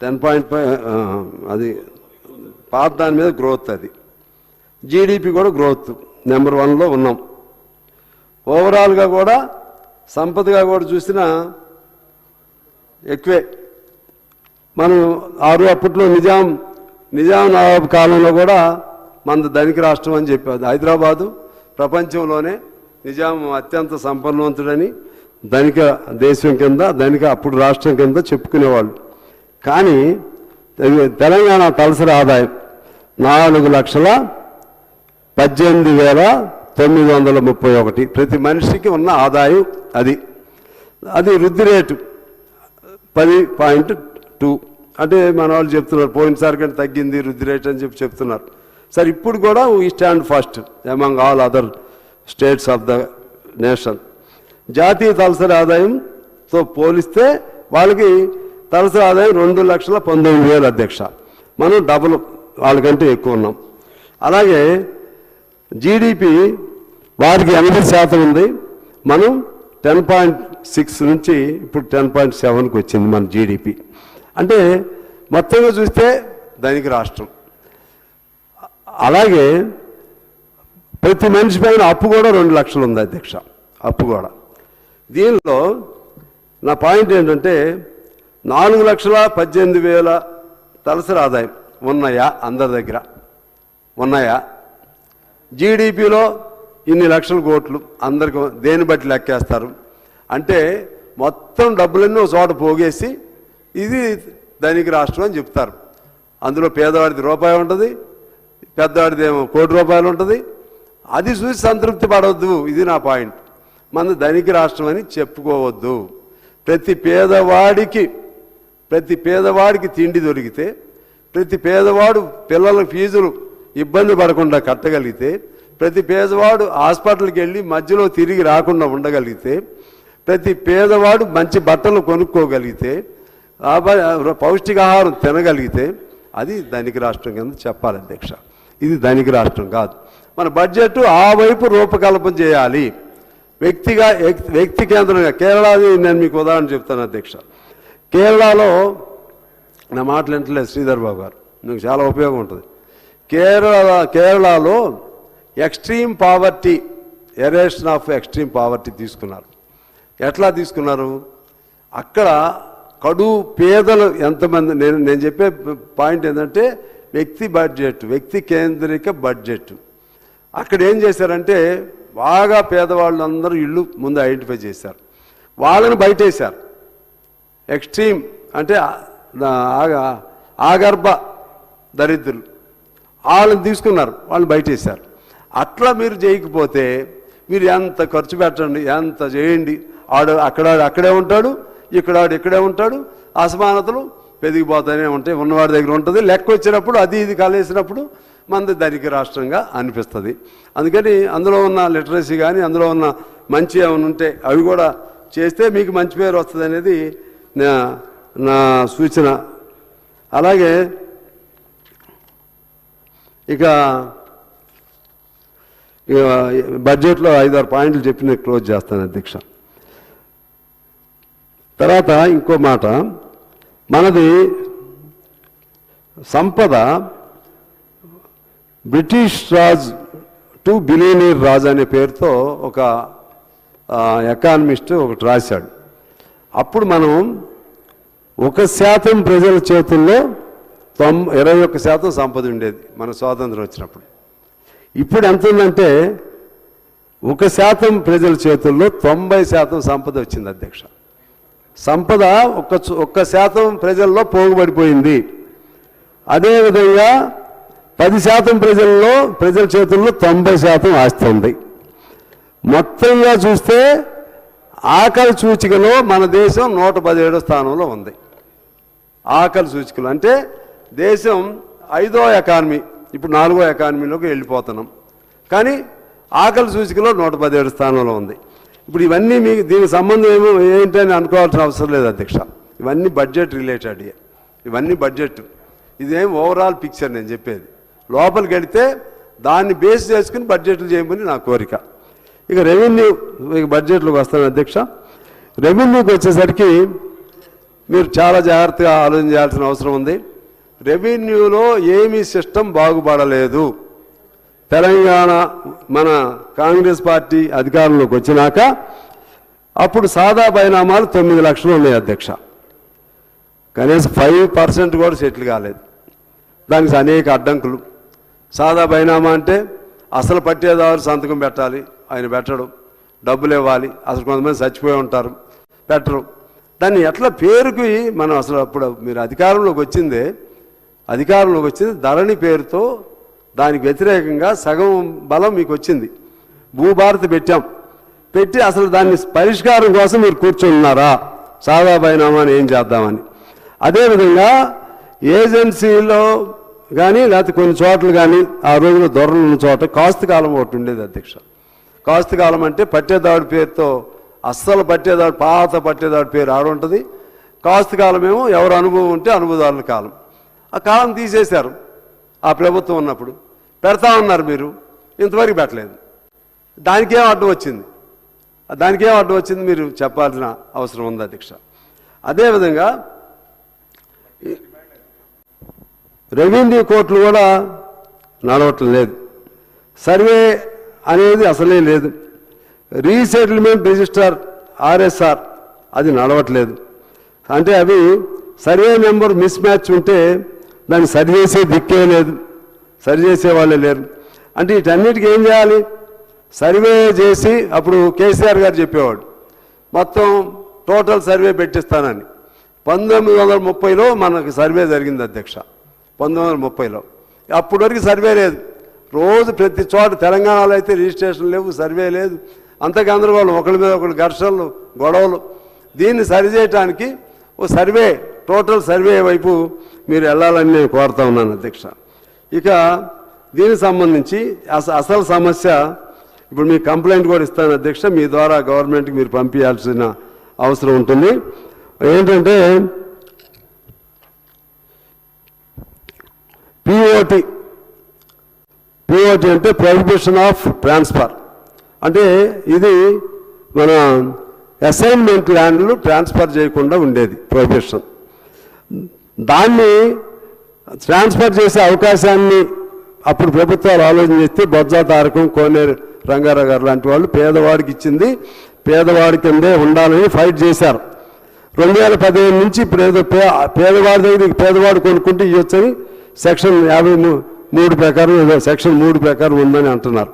10.5 అది పాత దాని మీద గ్రోత్. అది జీడిపి కూడా గ్రోత్ నెంబర్ 1లో ఉన్నాం. ఓవరాల్గా కూడా సంపదగా కూడా చూసినా ఎక్కువే. మనం అప్పట్లో నిజాం నవాబ్ కాలంలో కూడా మన ధనిక రాష్ట్రం అని చెప్పేది. హైదరాబాదు ప్రపంచంలోనే నిజాం అత్యంత సంపన్నవంతుడని ధనిక దేశం కింద అప్పుడు రాష్ట్రం కింద చెప్పుకునేవాళ్ళు. కానీ తెలంగాణ తలసరి ఆదాయం 4,18,931 ప్రతి మనిషికి ఉన్న ఆదాయం. అది వృద్ధి రేటు 10.2. అంటే మన వాళ్ళు చెప్తున్నారు పోయినసారి కంటే తగ్గింది వృద్ధి రేట్ అని చెప్తున్నారు. సరే, ఇప్పుడు కూడా we stand first among all other states of the nation. జాతీయ తలసరి ఆదాయంతో పోలిస్తే వాళ్ళకి తలసరి ఆదాయం 2,19,000 అధ్యక్ష. మనం డబుల్ వాళ్ళకంటే ఎక్కువ ఉన్నాం. అలాగే జీడిపి వారికి 80% ఉంది. మనం 10.6 నుంచి ఇప్పుడు 10.7కి వచ్చింది మన జీడిపి. అంటే మొత్తంగా చూస్తే ధనిక రాష్ట్రం. అలాగే ప్రతి మనిషి పైన అప్పు కూడా 2 లక్షలు ఉంది అధ్యక్ష. అప్పు కూడా. దీనిలో నా పాయింట్ ఏంటంటే 4,18,000 తలసరి ఆదాయం ఉన్నాయా? అందరి దగ్గర ఉన్నాయా? జీడిపిలో ఇన్ని లక్షల కోట్లు అందరికి దేని బట్టి లెక్కేస్తారు? అంటే మొత్తం డబ్బులన్నీ ఒక చోట పోగేసి ఇది ధనిక రాష్ట్రం అని చెప్తారు. అందులో పేదవాడిది రూపాయి ఉంటుంది, పెద్దవాడిది ఏమో ₹1,00,00,000 ఉంటుంది. అది చూసి సంతృప్తి పడవద్దు. ఇది నా పాయింట్. మన ధనిక రాష్ట్రం అని చెప్పుకోవద్దు. ప్రతి పేదవాడికి తిండి దొరికితే, ప్రతి పేదవాడు పిల్లల ఫీజులు ఇబ్బంది పడకుండా కట్టగలిగితే, ప్రతి పేదవాడు హాస్పిటల్కి వెళ్ళి మధ్యలో తిరిగి రాకుండా ఉండగలిగితే, ప్రతి పేదవాడు మంచి బట్టలు కొనుక్కోగలిగితే, పౌష్టికాహారం తినగలిగితే అది ధనిక రాష్ట్రం కింద చెప్పాలి అధ్యక్ష. ఇది ధనిక రాష్ట్రం కాదు. మన బడ్జెట్ ఆ వైపు రూపకల్పన చేయాలి. వ్యక్తి కేంద్రంగా. కేరళది నేను మీకు ఉదాహరణ చెప్తాను అధ్యక్ష. కేరళలో నా మాటలు వింటలేదు శ్రీధర్ బాబు గారు, మీకు చాలా ఉపయోగం ఉంటుంది. కేరళలో extreme poverty, aeration of extreme poverty తీసుకున్నారు. ఎట్లా తీసుకున్నారు? అక్కడ కడు పేదలు ఎంతమంది, నేను చెప్పే పాయింట్ ఏంటంటే వ్యక్తి కేంద్రిక బడ్జెట్. అక్కడ ఏం చేశారంటే బాగా పేదవాళ్ళందరూ ఇళ్ళు ముందు ఐడెంటిఫై చేశారు, వాళ్ళని బయటేశారు. ఎక్స్ట్రీమ్ అంటే ఆగర్భ దరిద్రులు వాళ్ళని తీసుకున్నారు, వాళ్ళని బయటేశారు. అట్లా మీరు చేయకపోతే మీరు ఎంత ఖర్చు పెట్టండి, ఎంత చేయండి, అక్కడే ఉంటాడు, ఇక్కడే ఉంటాడు, అసమానతలు పెరిగిపోతూనే ఉంటాయి. ఉన్నవాడి దగ్గర ఉంటుంది. లెక్క వచ్చినప్పుడు అది ఇది కలిసినప్పుడు మనది ధనిక రాష్ట్రంగా అనిపిస్తుంది. అందుకని అందులో ఉన్న లిటరసీ కానీ అందులో ఉన్న మంచి ఏమైనా ఉంటే అవి కూడా చేస్తే మీకు మంచి పేరు వస్తుంది అనేది నా సూచన. అలాగే ఇక బడ్జెట్లో 5-6 పాయింట్లు చెప్పి నేను క్లోజ్ చేస్తాను అధ్యక్ష. తర్వాత ఇంకో మాట, మనది సంపద British Raj to billionaire Raj అనే పేరుతో ఒక ఎకానమిస్ట్ ఒకటి రాశాడు. అప్పుడు మనం 1% ప్రజల చేతుల్లో 21% సంపద ఉండేది మన స్వాతంత్రం వచ్చినప్పుడు. ఇప్పుడు ఎంత ఉందంటే 1% ప్రజల చేతుల్లో 90% సంపద వచ్చింది అధ్యక్ష. సంపద 1% ప్రజల్లో పోగుబడిపోయింది. అదేవిధంగా 10% ప్రజల చేతుల్లో 90% ఆస్తి ఉంది. మొత్తంగా చూస్తే ఆకలి సూచికలో మన దేశం 117వ స్థానంలో ఉంది. ఆకలి సూచికలు అంటే దేశం 5వ ఎకానమీ, ఇప్పుడు 4వ ఎకానమీలోకి వెళ్ళిపోతున్నాం. కానీ ఆకలి సూచికలో 117 స్థానంలో ఉంది. ఇప్పుడు ఇవన్నీ మీకు దీనికి సంబంధం ఏమో ఏంటని అనుకోవాల్సిన అవసరం లేదు అధ్యక్ష. ఇవన్నీ బడ్జెట్ రిలేటెడ్, ఇవన్నీ బడ్జెట్. ఇదేం ఓవరాల్ పిక్చర్ నేను చెప్పేది. లోపలికి వెళితే దాన్ని బేస్ చేసుకుని బడ్జెట్లు చేయమని నా కోరిక. ఇక రెవెన్యూ బడ్జెట్లోకి వస్తాను అధ్యక్ష. రెవెన్యూకి వచ్చేసరికి మీరు చాలా జాగ్రత్తగా ఆలోచన చేయాల్సిన అవసరం ఉంది. రెవెన్యూలో ఏమీ సిస్టమ్ బాగుపడలేదు. తెలంగాణ మన కాంగ్రెస్ పార్టీ అధికారంలోకి వచ్చినాక అప్పుడు సాదా బైనామాలు 9 లక్షలు ఉన్నాయి అధ్యక్ష. కనీసం 5% కూడా సెటిల్ కాలేదు. దానికి అనేక అడ్డంకులు. సాదా బైనామా అంటే అసలు పట్టేదారు సంతకం పెట్టాలి, ఆయన పెట్టడం, డబ్బులు ఇవ్వాలి. అసలు కొంతమంది చచ్చిపోయి ఉంటారు, పెట్టరు. దాన్ని ఎట్లా పేరుకి మనం అసలు అప్పుడు మీరు అధికారంలోకి వచ్చింది ధరణి పేరుతో దానికి వ్యతిరేకంగా సగం బలం మీకు వచ్చింది. భూభారతి పెట్టి అసలు దాన్ని పరిష్కారం కోసం మీరు కూర్చున్నారా? సాదా బైనామాని ఏం చేద్దామని. అదేవిధంగా ఏజెన్సీలో కానీ లేకపోతే కొన్ని చోట్ల కానీ ఆ రోజున దొరలు ఉన్న చోట కాస్తు కాలం ఒకటి ఉండేది అధ్యక్ష. కాస్తు కాలం అంటే పట్టేదాడు పేరుతో అస్సలు పట్టేదాడు, పాత పట్టేదాడు పేరు ఆడ ఉంటుంది. కాస్తు కాలం ఏమో ఎవరు అనుభవం ఉంటే అనుభవదారుల కాలం. ఆ కాలం తీసేశారు ఆ ప్రభుత్వం ఉన్నప్పుడు. పెడతా ఉన్నారు మీరు, ఇంతవరకు పెట్టలేదు. దానికేం అడ్డు వచ్చింది మీరు చెప్పాల్సిన అవసరం ఉంది అధ్యక్ష. అదేవిధంగా రెవెన్యూ కోర్టులు కూడా నడవటం లేదు. సర్వే అనేది అసలే లేదు. రీసెటిల్మెంట్ రిజిస్టర్ RSR అది నడవట్లేదు. అంటే అవి సర్వే నెంబర్ మిస్ మ్యాచ్ ఉంటే దాన్ని సరిచేసే దిక్కే లేదు, సరిచేసే వాళ్ళే లేరు. అంటే వీటన్నిటికీ ఏం చేయాలి? సర్వే చేసి అప్పుడు కేసీఆర్ గారు చెప్పేవాడు మొత్తం టోటల్ సర్వే పెట్టిస్తానని. 1930లో మనకు సర్వే జరిగింది అధ్యక్ష. 1930లో అప్పటి వరకు సర్వే లేదు. రోజు ప్రతి చోట తెలంగాణలో అయితే రిజిస్ట్రేషన్ లేవు, సర్వే లేదు. అంత గందరగోళం, ఒకరి మీద ఒకరు ఘర్షణలు, గొడవలు. దీన్ని సరిచేయటానికి ఓ సర్వే, టోటల్ సర్వే వైపు మీరు వెళ్ళాలని నేను కోరుతా ఉన్నాను అధ్యక్ష. ఇక దీనికి సంబంధించి అసలు సమస్య ఇప్పుడు మీకు కంప్లైంట్ కూడా ఇస్తాను అధ్యక్ష. మీ ద్వారా గవర్నమెంట్కి మీరు పంపించాల్సిన అవసరం ఉంటుంది. ఏంటంటే పిఓటి అంటే ప్రొహిబిషన్ ఆఫ్ ట్రాన్స్ఫర్. అంటే ఇది మన అసైన్మెంట్ ల్యాండ్లు ట్రాన్స్ఫర్ చేయకుండా ఉండేది ప్రొహిబిషన్. దాన్ని ట్రాన్స్ఫర్ చేసే అవకాశాన్ని అప్పుడు ప్రభుత్వాలు ఆలోచన చేస్తే బొజ్జా తారకం, కోనేరు రంగారావు గారు లాంటి వాళ్ళు పేదవాడికి ఇచ్చింది పేదవాడి కిందే ఉండాలని ఫైట్ చేశారు. 2015 నుంచి పేదవాడి దగ్గర పేదవాడు కొనుక్కుంటే ఇవ్వచ్చని సెక్షన్ 53 ప్రకారం, సెక్షన్ 3 ప్రకారం ఉందని అంటున్నారు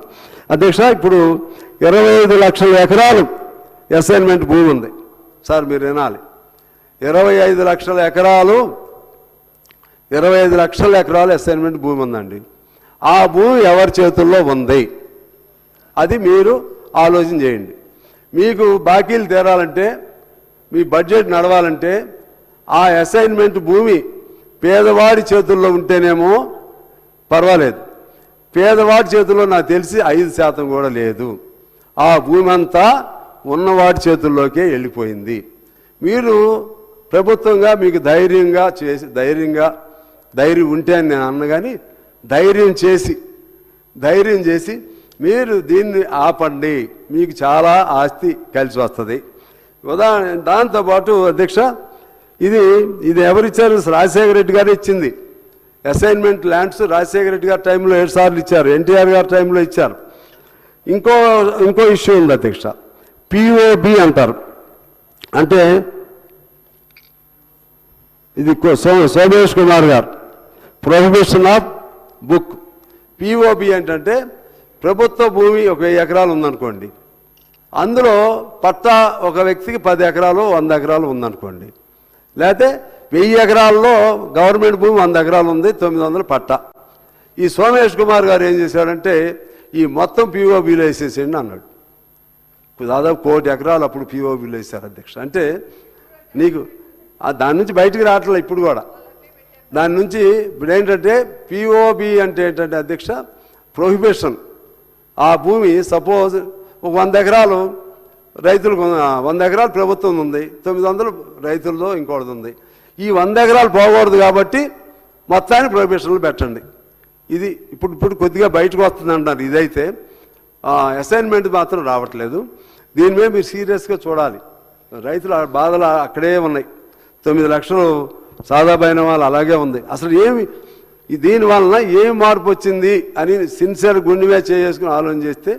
అధ్యక్ష. ఇప్పుడు 25 లక్షల ఎకరాలు అసైన్మెంట్ భూమి ఉంది సార్, మీరు వినాలి. 25 లక్షల ఎకరాలు అసైన్మెంట్ భూమి ఉందండి. ఆ భూమి ఎవరి చేతుల్లో ఉంది అది మీరు ఆలోచన చేయండి. మీకు బాకీలు తీరాలంటే, మీ బడ్జెట్ నడవాలంటే ఆ అసైన్మెంట్ భూమి పేదవాడి చేతుల్లో ఉంటేనేమో పర్వాలేదు. పేదవాడి చేతుల్లో నాకు తెలిసి 5% కూడా లేదు. ఆ భూమి అంతా ఉన్నవాడి చేతుల్లోకే వెళ్ళిపోయింది. మీరు ప్రభుత్వంగా మీకు ధైర్యం ఉంటే అని నేను అన్న, కానీ ధైర్యం చేసి మీరు దీన్ని ఆపండి. మీకు చాలా ఆస్తి కలిసి వస్తుంది. ఉదాహరణ దాంతోపాటు అధ్యక్ష, ఇది ఎవరిచ్చారు? రాజశేఖర రెడ్డి గారు ఇచ్చింది. అసైన్మెంట్ ల్యాండ్స్ రాజశేఖర రెడ్డి గారి టైంలో 7 సార్లు ఇచ్చారు, ఎన్టీఆర్ గారి టైంలో ఇచ్చారు. ఇంకో ఇష్యూ ఉంది అధ్యక్ష, POB అంటారు. అంటే ఇది సోమేష్ కుమార్ గారు ప్రొహిబిషన్ ఆఫ్ బుక్. POB ఏంటంటే ప్రభుత్వ భూమి 1000 ఎకరాలు ఉందనుకోండి, అందులో పట్టా ఒక వ్యక్తికి 10 ఎకరాలు 100 ఎకరాలు ఉందనుకోండి, లేకపోతే 1000 ఎకరాల్లో గవర్నమెంట్ భూమి 100 ఎకరాలు ఉంది, 900 పట్టా. ఈ సోమేష్ కుమార్ గారు ఏం చేశాడంటే ఈ మొత్తం POBలో వేసేసేయండి అన్నాడు. దాదాపు 1 కోటి ఎకరాలు అప్పుడు POBలో వేశారు అధ్యక్ష. అంటే నీకు దాని నుంచి బయటికి రావట్లే ఇప్పుడు కూడా. దాని నుంచి ఇప్పుడు ఏంటంటే POB అంటే ఏంటంటే అధ్యక్ష ప్రొహిబిషన్. ఆ భూమి సపోజ్ 100 ఎకరాలు రైతులకు 100 ఎకరాలు ప్రభుత్వం ఉంది, 900 రైతులతో ఇంకోటిది ఉంది. ఈ 100 ఎకరాలు పోకూడదు కాబట్టి మొత్తాన్ని ప్రొహిబిషన్లు పెట్టండి. ఇది ఇప్పుడు కొద్దిగా బయటకు వస్తుంది అంటారు. ఇదైతే అసైన్మెంట్ మాత్రం రావట్లేదు. దీని మీద మీరు సీరియస్గా చూడాలి. రైతుల బాధలు అక్కడే ఉన్నాయి. 9 లక్షలు సాదాపైన వాళ్ళు అలాగే ఉంది. అసలు దీనివలన ఏం మార్పు వచ్చింది అని సిన్సియర్ గుండె మీద చేసుకుని ఆలోచన చేస్తే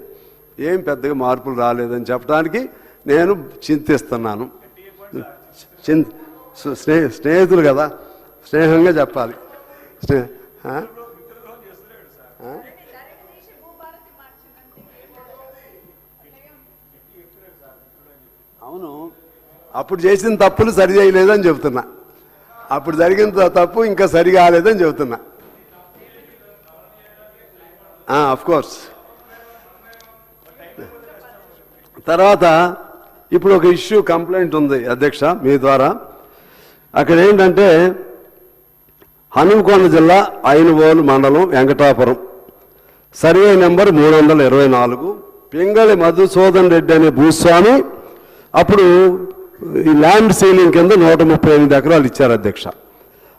ఏం పెద్దగా మార్పులు రాలేదని చెప్పడానికి నేను చింతిస్తున్నాను. స్నేహితులు కదా, స్నేహంగా చెప్పాలి. అవును, అప్పుడు చేసిన తప్పులు సరి చేయలేదని చెబుతున్నా. అప్పుడు జరిగిన తప్పు ఇంకా సరి కాలేదని చెబుతున్నా. కోర్స్. తర్వాత ఇప్పుడు ఒక ఇష్యూ కంప్లైంట్ ఉంది అధ్యక్ష మీ ద్వారా. అక్కడ ఏంటంటే హనుమకొండ జిల్లా ఐనువోలు మండలం వెంకటాపురం సర్వే నెంబర్ 324 పింగళి మధుసూదన్ రెడ్డి అనే భూస్వామి అప్పుడు ఈ ల్యాండ్ సీలింగ్ కింద 138 ఎకరాలు ఇచ్చారు అధ్యక్ష.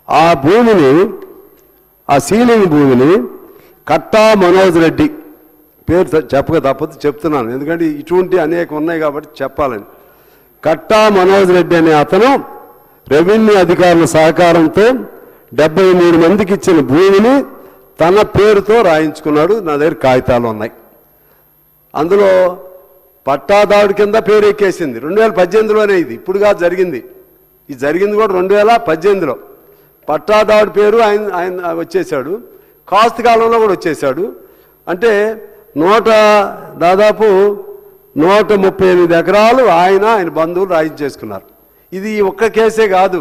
ఆ భూమిని, ఆ సీలింగ్ భూమిని కట్టా మనోజ్ రెడ్డి, పేరు చెప్పక తప్పదు చెప్తున్నాను ఎందుకంటే ఇటువంటి అనేక ఉన్నాయి కాబట్టి చెప్పాలని. కట్టా మనోజ్ రెడ్డి అనే అతను రెవెన్యూ అధికారుల సహకారంతో 73 మందికి ఇచ్చిన భూమిని తన పేరుతో రాయించుకున్నాడు. నా దగ్గర కాగితాలు ఉన్నాయి. అందులో పట్టాదారుడి కింద పేరు ఎక్కేసింది. 2018లోనే ఇది, ఇప్పుడుగా జరిగింది. ఇది జరిగింది కూడా 2018లో. పట్టాదారుడి పేరు ఆయన వచ్చేసాడు. కాస్తు కాలంలో కూడా వచ్చేసాడు. అంటే దాదాపు 138 ఎకరాలు ఆయన బంధువులు రాయించేసుకున్నారు. ఇది ఒక్క కేసే కాదు.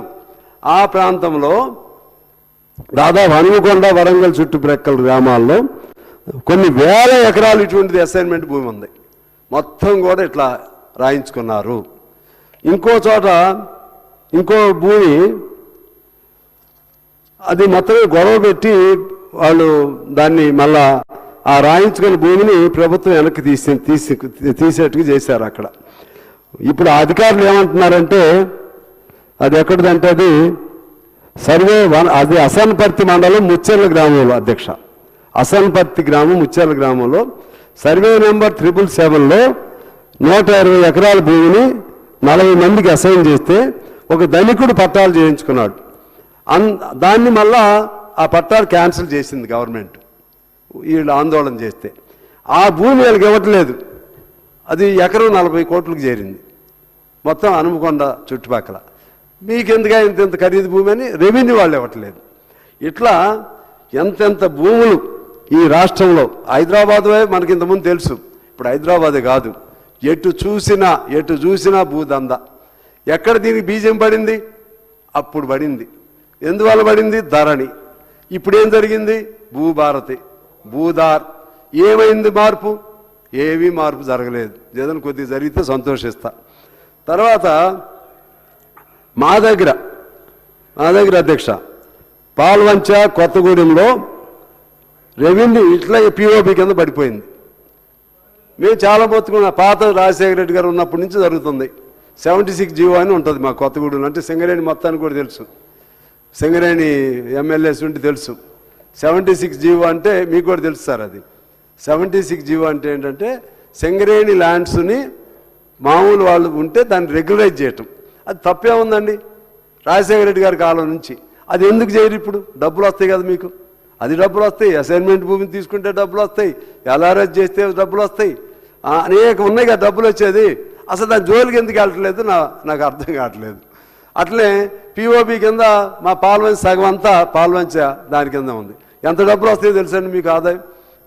ఆ ప్రాంతంలో దాదాపు హనుమకొండ, వరంగల్ చుట్టుప్రక్కల గ్రామాల్లో కొన్ని వేల ఎకరాలు ఇటువంటిది అసైన్మెంట్ భూమి ఉంది. మొత్తం కూడా ఇట్లా రాయించుకున్నారు. ఇంకో చోట ఇంకో భూమి అది మొత్తం గొడవ పెట్టి వాళ్ళు దాన్ని మళ్ళా ఆ రాయించుకున్న భూమిని ప్రభుత్వం వెనక్కి తీసేట్టుగా చేశారు అక్కడ. ఇప్పుడు అధికారులు ఏమంటున్నారంటే అది ఎక్కడిదంటే అది అది అసన్పర్తి మండలం ముచ్చెర్ల గ్రామంలో అధ్యక్ష. అసన్పర్తి గ్రామం ముచ్చెర్ల గ్రామంలో సర్వే నెంబర్ 777లో 120 ఎకరాల భూమిని 40 మందికి అసైన్ చేస్తే ఒక ధనికుడు పట్టాలు చేయించుకున్నాడు. దాన్ని మళ్ళా ఆ పట్టాలు క్యాన్సిల్ చేసింది గవర్నమెంట్ వీళ్ళు ఆందోళన చేస్తే. ఆ భూమి వీళ్ళకి ఇవ్వట్లేదు. అది ఎకరం 40 కోట్లకు చేరింది మొత్తం హనుమకొండ చుట్టుపక్కల. మీకెందుగా ఇంత ఖరీదు భూమి అని రెవెన్యూ వాళ్ళు ఇవ్వట్లేదు. ఇట్లా ఎంతెంత భూములు ఈ రాష్ట్రంలో, హైదరాబాద్ మనకి ఇంతకుముందు తెలుసు, ఇప్పుడు హైదరాబాదే కాదు, ఎటు చూసినా భూదంద. ఎక్కడ దీనికి బీజం పడింది? అప్పుడు పడింది. ఎందువల్ల పడింది? ధరణి. ఇప్పుడు ఏం జరిగింది? భూభారతి, భూదార్. ఏమైంది మార్పు? ఏమీ మార్పు జరగలేదు. ఏదైనా కొద్దిగా జరిగితే సంతోషిస్తా. తర్వాత మా దగ్గర అధ్యక్ష పాల్వంచ కొత్తగూడెంలో రెవెన్యూ ఇట్లా పిఓబి కింద పడిపోయింది. మేము చాలా మొత్తుకున్న పాత రాజశేఖర రెడ్డి గారు ఉన్నప్పటి నుంచి జరుగుతుంది. 76 జీవో అని ఉంటుంది మా కొత్తగూడెంలో. అంటే సింగరేణి మొత్తానికి కూడా తెలుసు, సింగరేణి ఎమ్మెల్యేస్ ఉంటే తెలుసు. 76 జీవో అంటే మీకు కూడా తెలుసు సార్. అది 76 జీవో అంటే ఏంటంటే సింగరేణి ల్యాండ్స్ని మామూలు వాళ్ళు ఉంటే దాన్ని రెగ్యులరైజ్ చేయటం. అది తప్పే ఉందండి రాజశేఖర రెడ్డి గారి కాలం నుంచి. అది ఎందుకు చేయరు? ఇప్పుడు డబ్బులు వస్తాయి కదా మీకు, అది డబ్బులు వస్తాయి. అసైన్మెంట్ భూమిని తీసుకుంటే డబ్బులు వస్తాయి, ఎల్ఆర్ఎస్ చేస్తే డబ్బులు వస్తాయి, అనేక ఉన్నాయి కదా డబ్బులు వచ్చేది. అసలు దాని జోలికి ఎందుకు వెళ్ళట్లేదు నాకు అర్థం కావట్లేదు. అట్లే పిఓబి కింద మా పాల్వంచ సగం అంతా పాల్వంచ దాని కింద ఉంది. ఎంత డబ్బులు వస్తాయో తెలుసండి మీకు ఆదాయం.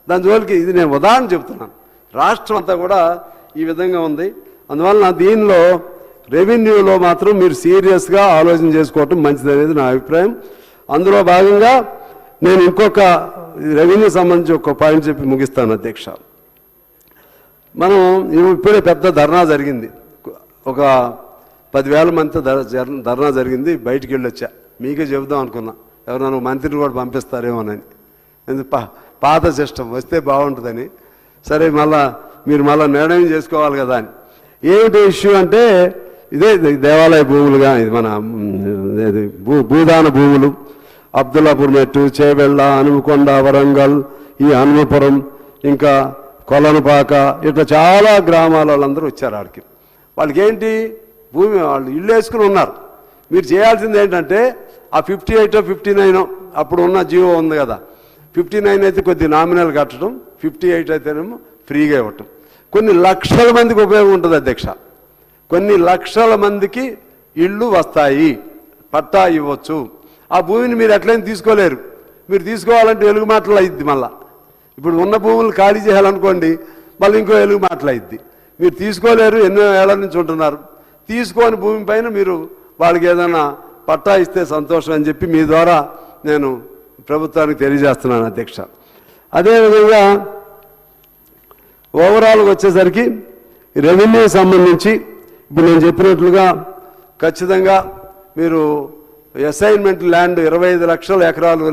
దాని జోలికి ఇది నేను ఉదాహరణ చెప్తున్నాను. రాష్ట్రం అంతా కూడా ఈ విధంగా ఉంది. అందువలన దీనిలో రెవెన్యూలో మాత్రం మీరు సీరియస్గా ఆలోచన చేసుకోవటం మంచిది అనేది నా అభిప్రాయం. అందులో భాగంగా నేను ఇంకొక రెవెన్యూ సంబంధించి ఒక పాయింట్ చెప్పి ముగిస్తాను అధ్యక్ష. మనం ఇప్పుడే పెద్ద ధర్నా జరిగింది, ఒక 10,000 మంది ధర్నా జరిగింది. బయటికి వెళ్ళొచ్చా, మీకే చెబుదాం అనుకున్నా, ఎవరైనా మంత్రిని కూడా పంపిస్తారేమోనని. ఎందుకు పాత సిస్టమ్ వస్తే బాగుంటుందని. సరే మీరు మళ్ళీ నిర్ణయం చేసుకోవాలి కదా అని. ఏమిటి ఇష్యూ అంటే ఇదే దేవాలయ భూములుగా ఇది మన భూదాన భూములు అబ్దుల్లాపూర్ మెట్టు, చేవెళ్ళ, హనుమకొండ, వరంగల్, ఈ హనుమపురం, ఇంకా కొలనుపాక, ఇట్లా చాలా గ్రామాల వాళ్ళందరూ వచ్చారు ఆడికి. వాళ్ళకి ఏంటి భూమి, వాళ్ళు ఇల్లు వేసుకుని ఉన్నారు. మీరు చేయాల్సింది ఏంటంటే ఆ 58 59 అప్పుడు ఉన్న జీవో ఉంది కదా, 59 అయితే కొద్ది నామినల్ కట్టడం, 58 అయితేనేమో ఫ్రీగా ఇవ్వటం. కొన్ని లక్షల మందికి ఉపయోగం ఉంటుంది అధ్యక్ష. కొన్ని లక్షల మందికి ఇళ్ళు వస్తాయి, పట్టా ఇవ్వచ్చు. ఆ భూమిని మీరు ఎట్లయినా తీసుకోలేరు. మీరు తీసుకోవాలంటే వెలుగు మాటలు అయింది. మళ్ళా ఇప్పుడు ఉన్న భూములు ఖాళీ చేయాలనుకోండి, మళ్ళీ ఇంకో వెలుగు మాటలు అయింది. మీరు తీసుకోలేరు, ఎన్నో ఏళ్ల నుంచి ఉంటున్నారు. తీసుకోని భూమి పైన మీరు వాళ్ళకి ఏదైనా పట్టా ఇస్తే సంతోషం అని చెప్పి మీ ద్వారా నేను ప్రభుత్వానికి తెలియజేస్తున్నాను అధ్యక్ష. అదేవిధంగా ఓవరాల్గా వచ్చేసరికి రెవెన్యూ సంబంధించి ఇప్పుడు నేను చెప్పినట్లుగా ఖచ్చితంగా మీరు అసైన్మెంట్ ల్యాండ్ 25 లక్షల ఎకరాలు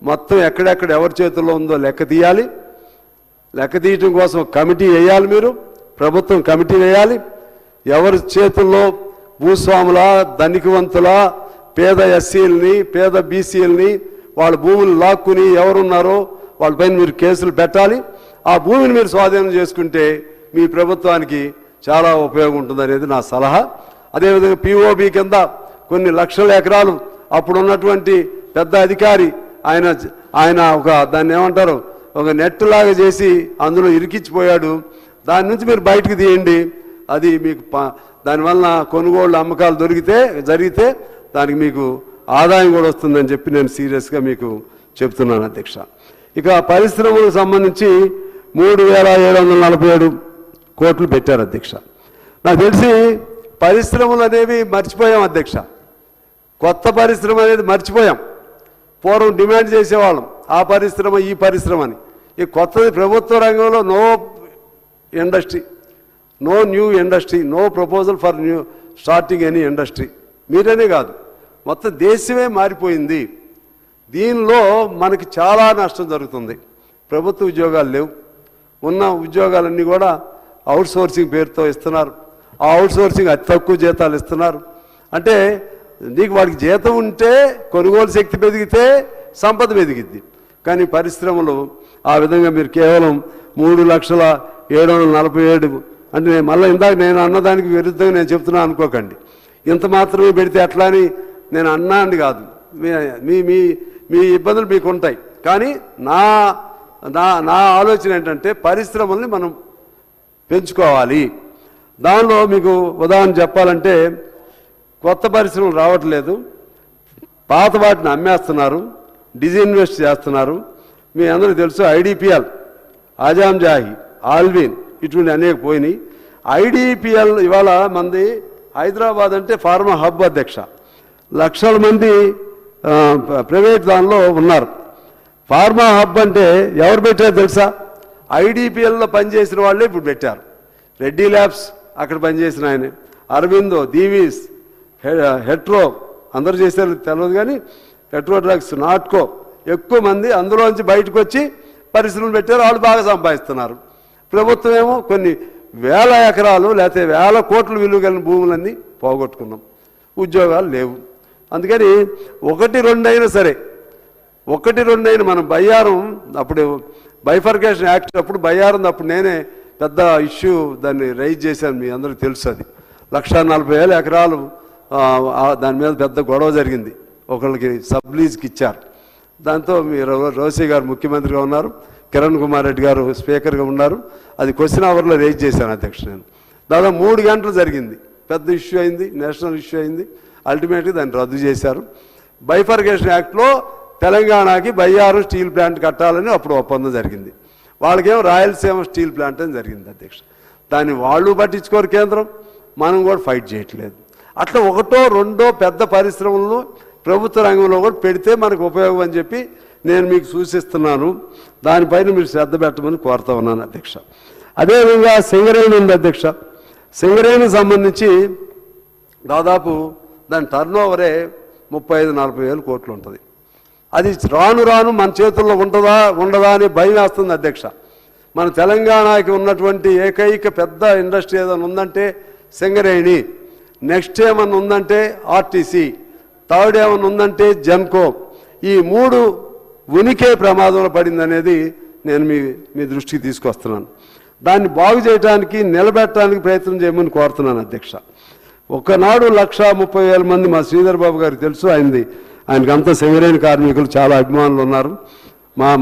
మొత్తం ఎక్కడెక్కడ ఎవరి చేతుల్లో ఉందో లెక్క తీయాలి. లెక్క తీయటం కోసం కమిటీ వేయాలి. మీరు ప్రభుత్వం కమిటీ వేయాలి. ఎవరి చేతుల్లో భూస్వాముల, ధనికవంతుల, పేద ఎస్సీలని, పేద బీసీలని వాళ్ళ భూములు లాక్కుని ఎవరున్నారో వాళ్ళపైన మీరు కేసులు పెట్టాలి. ఆ భూమిని మీరు స్వాధీనం చేసుకుంటే మీ ప్రభుత్వానికి చాలా ఉపయోగం ఉంటుంది అనేది నా సలహా. అదేవిధంగా పిఓబి కింద కొన్ని లక్షల ఎకరాలు అప్పుడు ఉన్నటువంటి పెద్ద అధికారి ఆయన ఒక దాన్ని ఏమంటారు, ఒక నెట్ లాగా చేసి అందులో ఇరికిచ్చిపోయాడు. దాని నుంచి మీరు బయటకు తీయండి. అది మీకు దానివల్ల కొనుగోళ్ళు అమ్మకాలు జరిగితే దానికి మీకు ఆదాయం కూడా వస్తుందని చెప్పి నేను సీరియస్గా మీకు చెప్తున్నాను అధ్యక్ష. ఇక పరిశ్రమలకు సంబంధించి 3747 కోట్లు పెట్టారు అధ్యక్ష. నాకు తెలిసి పరిశ్రమలు అనేవి మర్చిపోయాం అధ్యక్ష. కొత్త పరిశ్రమ అనేది మర్చిపోయాం. పూర్వం డిమాండ్ చేసేవాళ్ళం ఆ పరిశ్రమ ఈ పరిశ్రమ అని. ఈ కొత్తది ప్రభుత్వ రంగంలో no industry, no new industry, no proposal for new starting any industry. మీరనే కాదు, మొత్తం దేశమే మారిపోయింది. దీనిలో మనకి చాలా నష్టం జరుగుతుంది. ప్రభుత్వ ఉద్యోగాలు లేవు. ఉన్న ఉద్యోగాలన్నీ కూడా అవుట్ సోర్సింగ్ పేరుతో ఇస్తున్నారు. ఆ అవుట్ సోర్సింగ్ అతి తక్కువ జీతాలు ఇస్తున్నారు. అంటే నీకు వాడికి జీతం ఉంటే కొనుగోలు శక్తి పెరిగితే సంపద పెరిగిద్ది. కానీ పరిశ్రమలు ఆ విధంగా మీరు కేవలం 3,747 అంటే మళ్ళీ ఇందాక నేను అన్నదానికి విరుద్ధంగా నేను చెప్తున్నా అనుకోకండి. ఇంత మాత్రమే పెడితే ఎట్లా అని నేను అన్నాను కాదు. మీ మీ మీ ఇబ్బందులు మీకు ఉంటాయి. కానీ నా నా ఆలోచన ఏంటంటే పరిశ్రమల్ని మనం పెంచుకోవాలి. దానిలో మీకు ఉదాహరణ చెప్పాలంటే కొత్త పరిశ్రమలు రావట్లేదు, పాత వాటిని అమ్మేస్తున్నారు, డిజిన్వెస్ట్ చేస్తున్నారు. మీ అందరికీ తెలుసు ఐడిపిఎల్, ఆజామ్ జాహీ, ఆల్విన్ ఇటువంటి అనేక పోయినాయి. ఐడిపిఎల్ ఇవాళ మంది హైదరాబాద్ అంటే ఫార్మా హబ్ అధ్యక్ష. లక్షల మంది ప్రైవేట్ దానిలో ఉన్నారు. ఫార్మా హబ్ అంటే ఎవరు పెట్టారు తెలుసా? ఐడిపిఎల్లో పనిచేసిన వాళ్ళే ఇప్పుడు పెట్టారు. రెడ్డి ల్యాబ్స్ అక్కడ పనిచేసిన ఆయన, అరవిందో, దీవీస్, హెట్రో అందరూ చేశారు తెలియదు కానీ హెట్రో డ్రగ్స్, నాట్కో ఎక్కువ మంది అందులోంచి బయటకు వచ్చి పరిశ్రమలు పెట్టారు. వాళ్ళు బాగా సంపాదిస్తున్నారు. ప్రభుత్వం ఏమో కొన్ని వేల ఎకరాలు లేకపోతే వేల కోట్ల విలువ కలిగిన భూములన్నీ పోగొట్టుకున్నాం. ఉద్యోగాలు లేవు. అందుకని 1-2 అయినా సరే, 1-2 అయినా మనం బయ్యారం అప్పుడు బైఫర్కేషన్ యాక్ట్ అప్పుడు బయ్యారం అప్పుడు నేనే పెద్ద ఇష్యూ దాన్ని రైజ్ చేశాను. మీ అందరికీ తెలుసు. అది 1,40,000 ఎకరాలు దాని మీద పెద్ద గొడవ జరిగింది. ఒకళ్ళకి సబ్లీజ్కి ఇచ్చారు. దాంతో మీరు రోసీ గారు ముఖ్యమంత్రిగా ఉన్నారు, కిరణ్ కుమార్ రెడ్డి గారు స్పీకర్గా ఉన్నారు. అది క్వశ్చన్ అవర్లో రైజ్ చేశాను అధ్యక్ష. నేను దాదాపు 3 గంటలు జరిగింది. పెద్ద ఇష్యూ అయింది, నేషనల్ ఇష్యూ అయింది. అల్టిమేట్గా దాన్ని రద్దు చేశారు. బైఫర్కేషన్ యాక్ట్లో తెలంగాణకి బయ్యారం స్టీల్ ప్లాంట్ కట్టాలని అప్పుడు ఒప్పందం జరిగింది. వాళ్ళకేమో రాయలసీమ స్టీల్ ప్లాంట్ అని జరిగింది అధ్యక్ష. దాన్ని వాళ్ళు పట్టించుకోరు కేంద్రం, మనం కూడా ఫైట్ చేయట్లేదు. అట్లా 1-2 పెద్ద పరిశ్రమలను ప్రభుత్వ రంగంలో కూడా పెడితే మనకు ఉపయోగం అని చెప్పి నేను మీకు సూచిస్తున్నాను. దానిపైన మీరు శ్రద్ధ పెట్టమని కోరుతా ఉన్నాను అధ్యక్ష. అదేవిధంగా సింగరేణి ఉంది అధ్యక్ష. సింగరేణికి సంబంధించి దాదాపు దాని టర్న్ ఓవరే 35-40 వేల కోట్లు ఉంటుంది. అది రాను రాను మన చేతుల్లో ఉండదా అని భయం వేస్తుంది అధ్యక్ష. మన తెలంగాణకి ఉన్నటువంటి ఏకైక పెద్ద ఇండస్ట్రీ ఏదైనా ఉందంటే సింగరేణి, నెక్స్ట్ ఏమన్నా ఉందంటే ఆర్టీసీ, థర్డ్ ఏమన్నా ఉందంటే జెన్కో. ఈ 3 ఉనికే ప్రమాదంలో పడిందనేది నేను మీ దృష్టికి తీసుకొస్తున్నాను. దాన్ని బాగు చేయడానికి నిలబెట్టడానికి ప్రయత్నం చేయమని కోరుతున్నాను అధ్యక్ష. ఒకనాడు 1,30,000 మంది మా శ్రీధర్ బాబు గారికి తెలుసు, ఆయనకి అంతా సింగరేణి కార్మికులు చాలా అభిమానులు ఉన్నారు.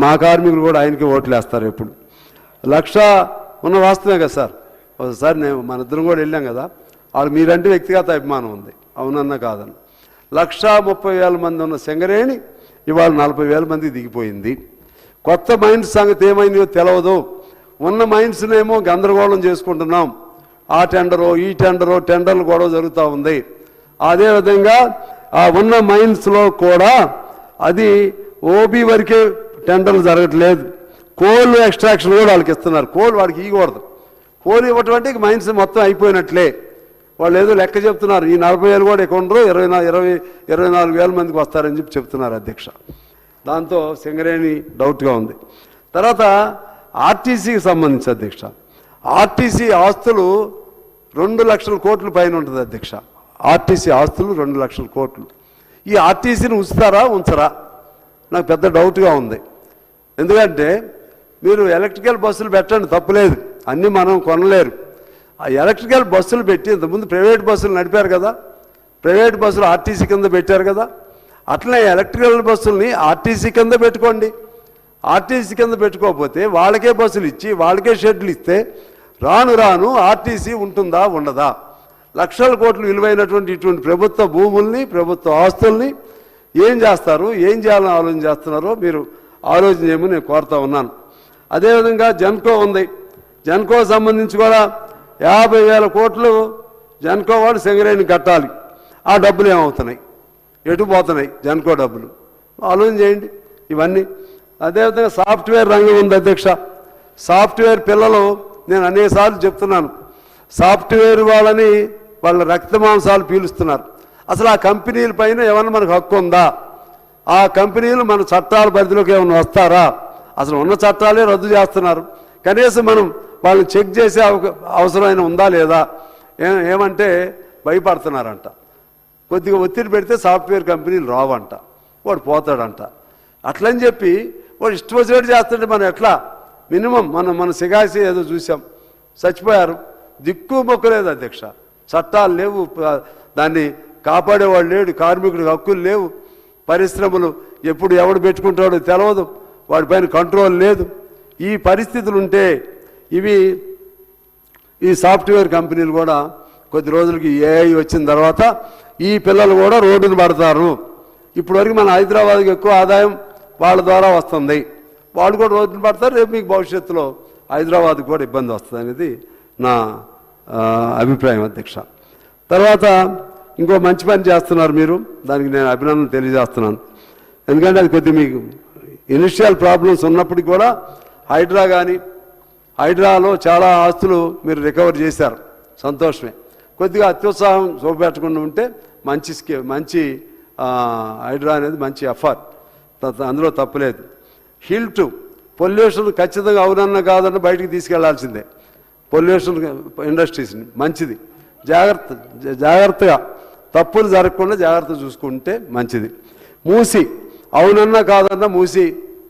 మా కార్మికులు కూడా ఆయనకి ఓట్లు వేస్తారు. ఎప్పుడు 1,00,000 ఉన్న వాస్తవమే కదా సార్. ఒకసారి మన ఇద్దరం కూడా వెళ్ళాం కదా, వాళ్ళు మీరంటే వ్యక్తిగత అభిమానం ఉంది, అవునన్నా కాదని. 1,30,000 మంది ఉన్న సింగరేణి ఇవాళ 40,000 మందికి దిగిపోయింది. కొత్త మైండ్స్ సంగతి ఏమైందో తెలియదు. ఉన్న మైండ్స్నేమో గందరగోళం చేసుకుంటున్నాం. ఆ టెండరో ఈ టెండర్లు గొడవ జరుగుతూ ఉంది. అదేవిధంగా ఆ ఉన్న మైండ్స్లో కూడా అది ఓబీ వరకే టెండర్లు జరగట్లేదు. కోల్ ఎక్స్ట్రాక్షన్ కూడా వాళ్ళకి ఇస్తున్నారు. కోల్ వాడికి ఇవ్వకూడదు. కోల్ ఇవ్వటం అంటే మైండ్స్ మొత్తం అయిపోయినట్లే. వాళ్ళు ఏదో లెక్క చెప్తున్నారు, ఈ 40,000 కూడా ఎక్కువ 24,000 మందికి వస్తారని చెప్తున్నారు అధ్యక్ష. దాంతో సింగరేణి డౌట్గా ఉంది. తర్వాత ఆర్టీసీకి సంబంధించి అధ్యక్ష, ఆర్టీసీ ఆస్తులు 2 లక్షల కోట్ల పైన ఉంటుంది అధ్యక్ష. ఆర్టీసీ ఆస్తులు 2 లక్షల కోట్లు. ఈ ఆర్టీసీని ఉంచరా నాకు పెద్ద డౌట్గా ఉంది. ఎందుకంటే మీరు ఎలక్ట్రికల్ బస్సులు పెట్టండి, తప్పులేదు, అన్నీ మనం కొనలేరు. ఆ ఎలక్ట్రికల్ బస్సులు పెట్టి ఇంతకుముందు ప్రైవేట్ బస్సులు నడిపారు కదా, ప్రైవేట్ బస్సులు ఆర్టీసీ కింద పెట్టారు కదా, అట్లనే ఎలక్ట్రికల్ బస్సుల్ని ఆర్టీసీ కింద పెట్టుకోండి. ఆర్టీసీ కింద పెట్టుకోకపోతే వాళ్ళకే బస్సులు ఇచ్చి వాళ్ళకే షెడ్లు ఇస్తే రాను ఆర్టీసీ ఉంటుందా ఉండదా? లక్షల కోట్లు విలువైనటువంటి ఇటువంటి ప్రభుత్వ భూముల్ని, ప్రభుత్వ ఆస్తుల్ని ఏం చేస్తారు, ఏం చేయాలని ఆలోచన చేస్తున్నారో మీరు ఆలోచన చేయమని నేను కోరుతా ఉన్నాను. అదేవిధంగా జెన్కో ఉంది. జెన్కో సంబంధించి కూడా 50,000 కోట్లు జెన్కో వాళ్ళు సింగరేణి కట్టాలి. ఆ డబ్బులు ఏమవుతున్నాయి, ఎటు పోతున్నాయి జెన్కో డబ్బులు? ఆలోచన చేయండి ఇవన్నీ. అదేవిధంగా సాఫ్ట్వేర్ రంగం ఉంది అధ్యక్ష. సాఫ్ట్వేర్ పిల్లలు, నేను అనేకసార్లు చెప్తున్నాను, సాఫ్ట్వేర్ వాళ్ళ రక్త మాంసాలు పీలుస్తున్నారు. అసలు ఆ కంపెనీల పైన ఏమన్నా మనకు హక్కు ఉందా? ఆ కంపెనీలు మన చట్టాల పరిధిలోకి ఏమైనా వస్తారా? అసలు ఉన్న చట్టాలే రద్దు చేస్తున్నారు. కనీసం మనం వాళ్ళని చెక్ చేసే అవసరమైన ఉందా లేదా? ఏమంటే భయపడుతున్నారంట. కొద్దిగా ఒత్తిడి పెడితే సాఫ్ట్వేర్ కంపెనీలు రావంట, వాడు పోతాడంట. అట్లని చెప్పి వాడు ఇష్టం వచ్చినట్టు చేస్తుంటే మనం ఎట్లా? మినిమం మన సిగాసి ఏదో చూసాం, చచ్చిపోయారు, దిక్కు మొక్కలేదు అధ్యక్ష. చట్టాలు లేవు, దాన్ని కాపాడేవాడు లేడు, కార్మికుడికి హక్కులు లేవు, పరిశ్రమలు ఎప్పుడు ఎవడు పెట్టుకుంటాడో తెలియదు, వాడిపైన కంట్రోల్ లేదు. ఈ పరిస్థితులు ఉంటే ఈ సాఫ్ట్వేర్ కంపెనీలు కూడా కొద్ది రోజులకి ఏఐ వచ్చిన తర్వాత ఈ పిల్లలు కూడా రోడ్డును పడతారు. ఇప్పటివరకు మన హైదరాబాద్కి ఎక్కువ ఆదాయం వాళ్ళ ద్వారా వస్తుంది, వాళ్ళు కూడా రోడ్డును పడతారు. రేపు మీకు భవిష్యత్తులో హైదరాబాద్కి కూడా ఇబ్బంది వస్తుంది అనేది నా అభిప్రాయం అధ్యక్ష. తర్వాత ఇంకో మంచి పని చేస్తున్నారు మీరు, దానికి నేను అభినందన తెలియజేస్తున్నాను. ఎందుకంటే అది కొద్ది మీకు ఇనిషియల్ ప్రాబ్లమ్స్ ఉన్నప్పటికీ కూడా హైడ్రాలో చాలా ఆస్తులు మీరు రికవర్ చేశారు, సంతోషమే. కొద్దిగా అత్యుత్సాహం చూపెట్టకుండా ఉంటే మంచి హైడ్రా అనేది మంచి ఎఫర్ట్, అందులో తప్పులేదు. హిల్ట్ పొల్యూషన్ ఖచ్చితంగా అవునన్నా కాదన్నా బయటికి తీసుకెళ్లాల్సిందే పొల్యూషన్ ఇండస్ట్రీస్ని, మంచిది. జాగ్రత్తగా తప్పులు జరగకుండా జాగ్రత్త చూసుకుంటే మంచిది. మూసి అవునన్నా కాదన్నా మూసి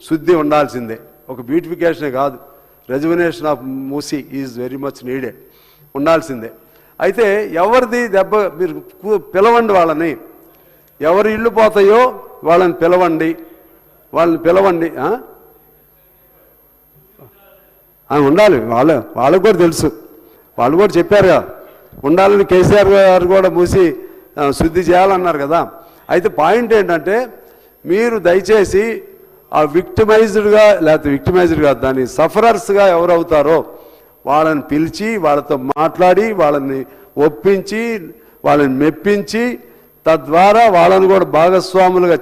శుద్ధి ఉండాల్సిందే, ఒక బ్యూటిఫికేషనే కాదు, rejuvenation of Musi is very much needed, ఉండాల్సిందే. అయితే ఎవరిది దెబ్బ మీరు పిలవండి, వాళ్ళని ఎవరి ఇళ్ళు పోతాయో వాళ్ళని పిలవండి. ఉండాలి, వాళ్ళకు కూడా తెలుసు, వాళ్ళు కూడా చెప్పారుగా ఉండాలని. కేసీఆర్ గారు కూడా మూసి శుద్ధి చేయాలన్నారు కదా. అయితే పాయింట్ ఏంటంటే మీరు దయచేసి ఆ విక్టిమైజ్డ్ కాదు, దాన్ని సఫరర్స్గా ఎవరవుతారో వాళ్ళని పిలిచి వాళ్ళతో మాట్లాడి వాళ్ళని ఒప్పించి వాళ్ళని మెప్పించి తద్వారా వాళ్ళని కూడా భాగస్వాములుగా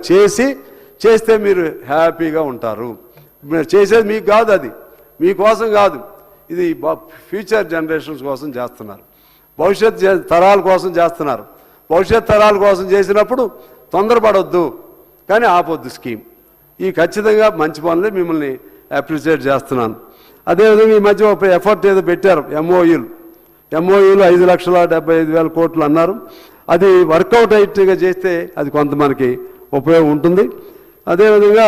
చేస్తే మీరు హ్యాపీగా ఉంటారు. మీరు చేసేది మీకు కాదు, అది మీకోసం కాదు, ఇది ఫ్యూచర్ జనరేషన్స్ కోసం చేస్తున్నారు, భవిష్యత్ తరాల కోసం చేస్తున్నారు. భవిష్యత్ తరాల కోసం చేసినప్పుడు తొందరపడొద్దు, కానీ ఆపొద్దు స్కీమ్. ఈ ఖచ్చితంగా మంచి పనులే, మిమ్మల్ని అప్రిషియేట్ చేస్తున్నాను. అదేవిధంగా ఈ మధ్య ఒక ఎఫర్ట్ ఏదో పెట్టారు ఎంఓయూలు 5,75,000 కోట్లు అన్నారు. అది వర్కౌట్ అయ్యేట్టుగా చేస్తే అది కొంత మనకి ఉపయోగం ఉంటుంది. అదేవిధంగా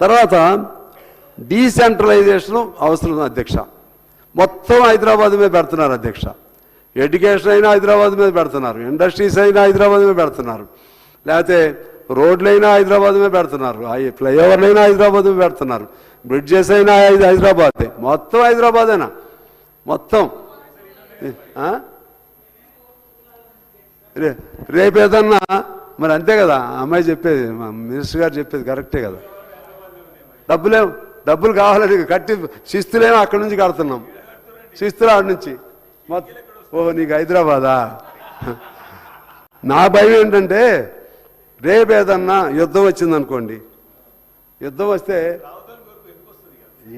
తర్వాత డీసెంట్రలైజేషన్ అవసరం అధ్యక్ష. మొత్తం హైదరాబాద్ మీద పెడుతున్నారు అధ్యక్ష. ఎడ్యుకేషన్ అయినా హైదరాబాద్ మీద పెడుతున్నారు, ఇండస్ట్రీస్ అయినా హైదరాబాద్ మీద పెడుతున్నారు, లేకపోతే రోడ్లైనా హైదరాబాద్ మీద పెడుతున్నారు, ఫ్లైఓవర్లైనా హైదరాబాద్ మీద పెడుతున్నారు, బ్రిడ్జెస్ అయినా హైదరాబాదే, మొత్తం హైదరాబాదేనా మొత్తం. రేపు ఏదన్నా మరి అంతే కదా అమ్మాయి చెప్పేది, మా మినిస్టర్ గారు చెప్పేది కరెక్టే కదా. డబ్బులు కావాలని కట్టి శిస్తులేమో అక్కడి నుంచి కడుతున్నాం, శిస్తులు ఆడి నుంచి మొత్తం. ఓ నీకు హైదరాబాదా? నా భయం ఏంటంటే రేపు ఏదన్నా యుద్ధం వచ్చిందనుకోండి, యుద్ధం వస్తే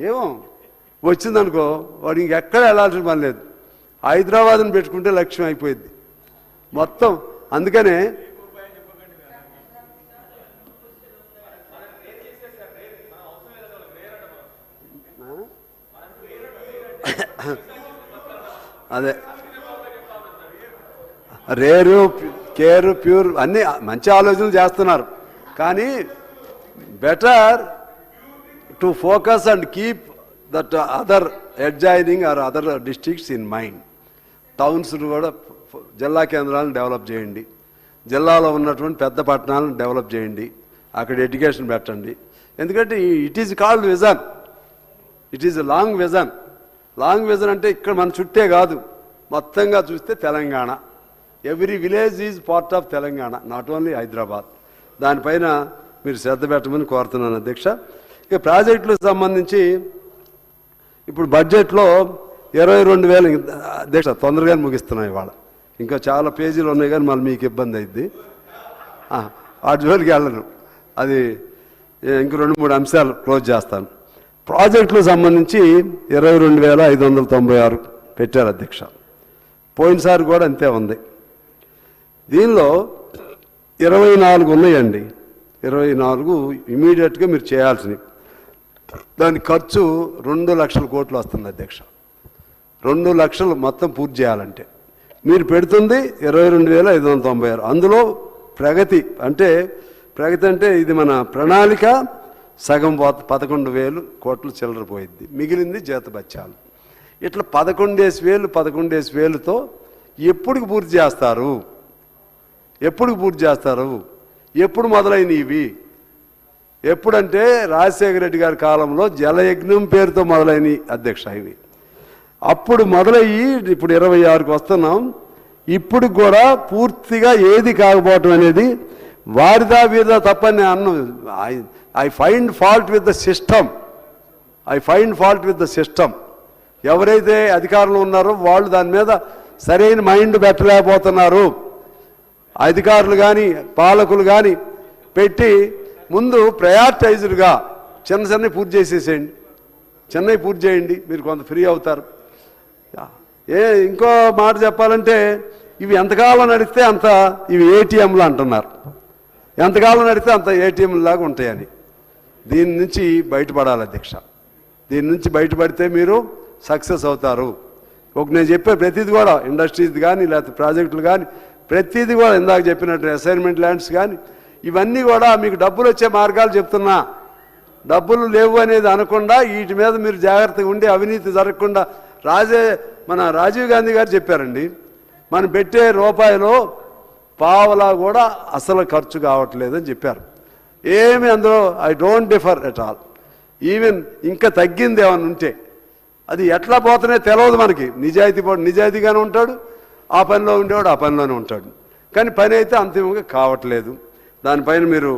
ఏమో వచ్చిందనుకో వాడు ఇంకెక్కడ వెళ్ళాల్సిన పని లేదు, హైదరాబాద్ని పెట్టుకుంటే లక్ష్యం అయిపోయింది మొత్తం. అందుకనే అదే రేరు కేరు ప్యూర్ అన్నీ మంచి ఆలోచనలు చేస్తున్నారు, కానీ better to focus and keep that other adjoining or other districts in mind. Towns కూడా జిల్లా కేంద్రాలను డెవలప్ చేయండి, జిల్లాలో ఉన్నటువంటి పెద్ద పట్టణాలను డెవలప్ చేయండి, అక్కడ ఎడ్యుకేషన్ పెట్టండి. ఎందుకంటే it is called vision, it is long vision. Long vision అంటే ఇక్కడ మన చుట్టే కాదు, మొత్తంగా చూస్తే Telangana, every village is part of Telangana, not only Hyderabad. దానిపైన మీరు శ్రద్ధ పెట్టమని కోరుతున్నాను అధ్యక్ష. ఇక ప్రాజెక్టులకు సంబంధించి ఇప్పుడు బడ్జెట్లో 22,000 అధ్యక్ష తొందరగానే ముగిస్తున్నాయి ఇవాళ, ఇంకా చాలా పేజీలు ఉన్నాయి కానీ మళ్ళీ మీకు ఇబ్బంది అయింది, ఆ జోలికి వెళ్ళను. అది ఇంక 2-3 అంశాలు క్లోజ్ చేస్తాను. ప్రాజెక్టులకు సంబంధించి 22,596 పెట్టారు అధ్యక్ష. పోయినసారి కూడా అంతే ఉంది. దీనిలో 24 ఉన్నాయండి, 24 ఇమీడియట్గా మీరు చేయాల్సినవి. దాని ఖర్చు 2 లక్షల కోట్లు వస్తుంది అధ్యక్ష. 2 లక్షలు మొత్తం పూర్తి చేయాలంటే మీరు పెడుతుంది 22,596. అందులో ప్రగతి అంటే ఇది మన ప్రణాళిక సగం 11,000 కోట్లు చిల్లర పోయిద్ది, మిగిలింది జీతబత్యాలు. ఇట్లా 11,000తో ఎప్పుడు పూర్తి చేస్తారు? ఎప్పుడు మొదలైనవి ఇవి? ఎప్పుడంటే రాజశేఖర రెడ్డి గారి కాలంలో జలయజ్ఞం పేరుతో మొదలైనవి అధ్యక్ష. ఇవి అప్పుడు మొదలయ్యి ఇప్పుడు 26కి వస్తున్నాం. ఇప్పుడు కూడా పూర్తిగా ఏది కాకపోవటం అనేది వారిదా వీరిదా తప్పని అన్ను. I find fault with the system. ఎవరైతే అధికారంలో ఉన్నారో వాళ్ళు దాని మీద సరైన మైండ్ పెట్టలేకపోతున్నారు. అధికారులు కానీ పాలకులు కానీ పెట్టి ముందు ప్రయారిటైజ్డ్గా చిన్నవి పూర్తి చేసేసేయండి, చెన్నై పూర్తి చేయండి, మీరు కొంత ఫ్రీ అవుతారు. ఇంకో మాట చెప్పాలంటే ఇవి ఎంతకాలం నడిస్తే అంత ఇవి ఏటీఎంలు అంటున్నారు, ఎంతకాలం నడిస్తే అంత ఏటీఎంలాగా ఉంటాయని. దీని నుంచి బయటపడాలి అధ్యక్ష. దీని నుంచి బయటపడితే మీరు సక్సెస్ అవుతారు. నేను చెప్పే ప్రతిదీ కూడా ఇండస్ట్రీస్ కానీ లేకపోతే ప్రాజెక్టులు కానీ ప్రతిదీ కూడా ఇందాక చెప్పినట్టు అసైన్మెంట్ ల్యాండ్స్ కానీ ఇవన్నీ కూడా మీకు డబ్బులు వచ్చే మార్గాలు చెప్తున్నా. డబ్బులు లేవు అనేది అనకుండా వీటి మీద మీరు జాగ్రత్తగా ఉండి అవినీతి జరగకుండా మన రాజీవ్ గాంధీ గారు చెప్పారండి, మనం పెట్టే రూపాయలో పావలా కూడా అసలు ఖర్చు కావట్లేదని చెప్పారు. ఏమి అందులో I don't differ at all. Even ఇంకా తగ్గింది ఏమన్నా ఉంటే అది ఎట్లా పోతనే తెలియదు మనకి. నిజాయితీగానే ఉంటాడు, ఆ పనిలో ఉండేవాడు ఆ పనిలోనే ఉంటాడు, కానీ పని అయితే అంతిమంగా కావట్లేదు. దానిపైన మీరు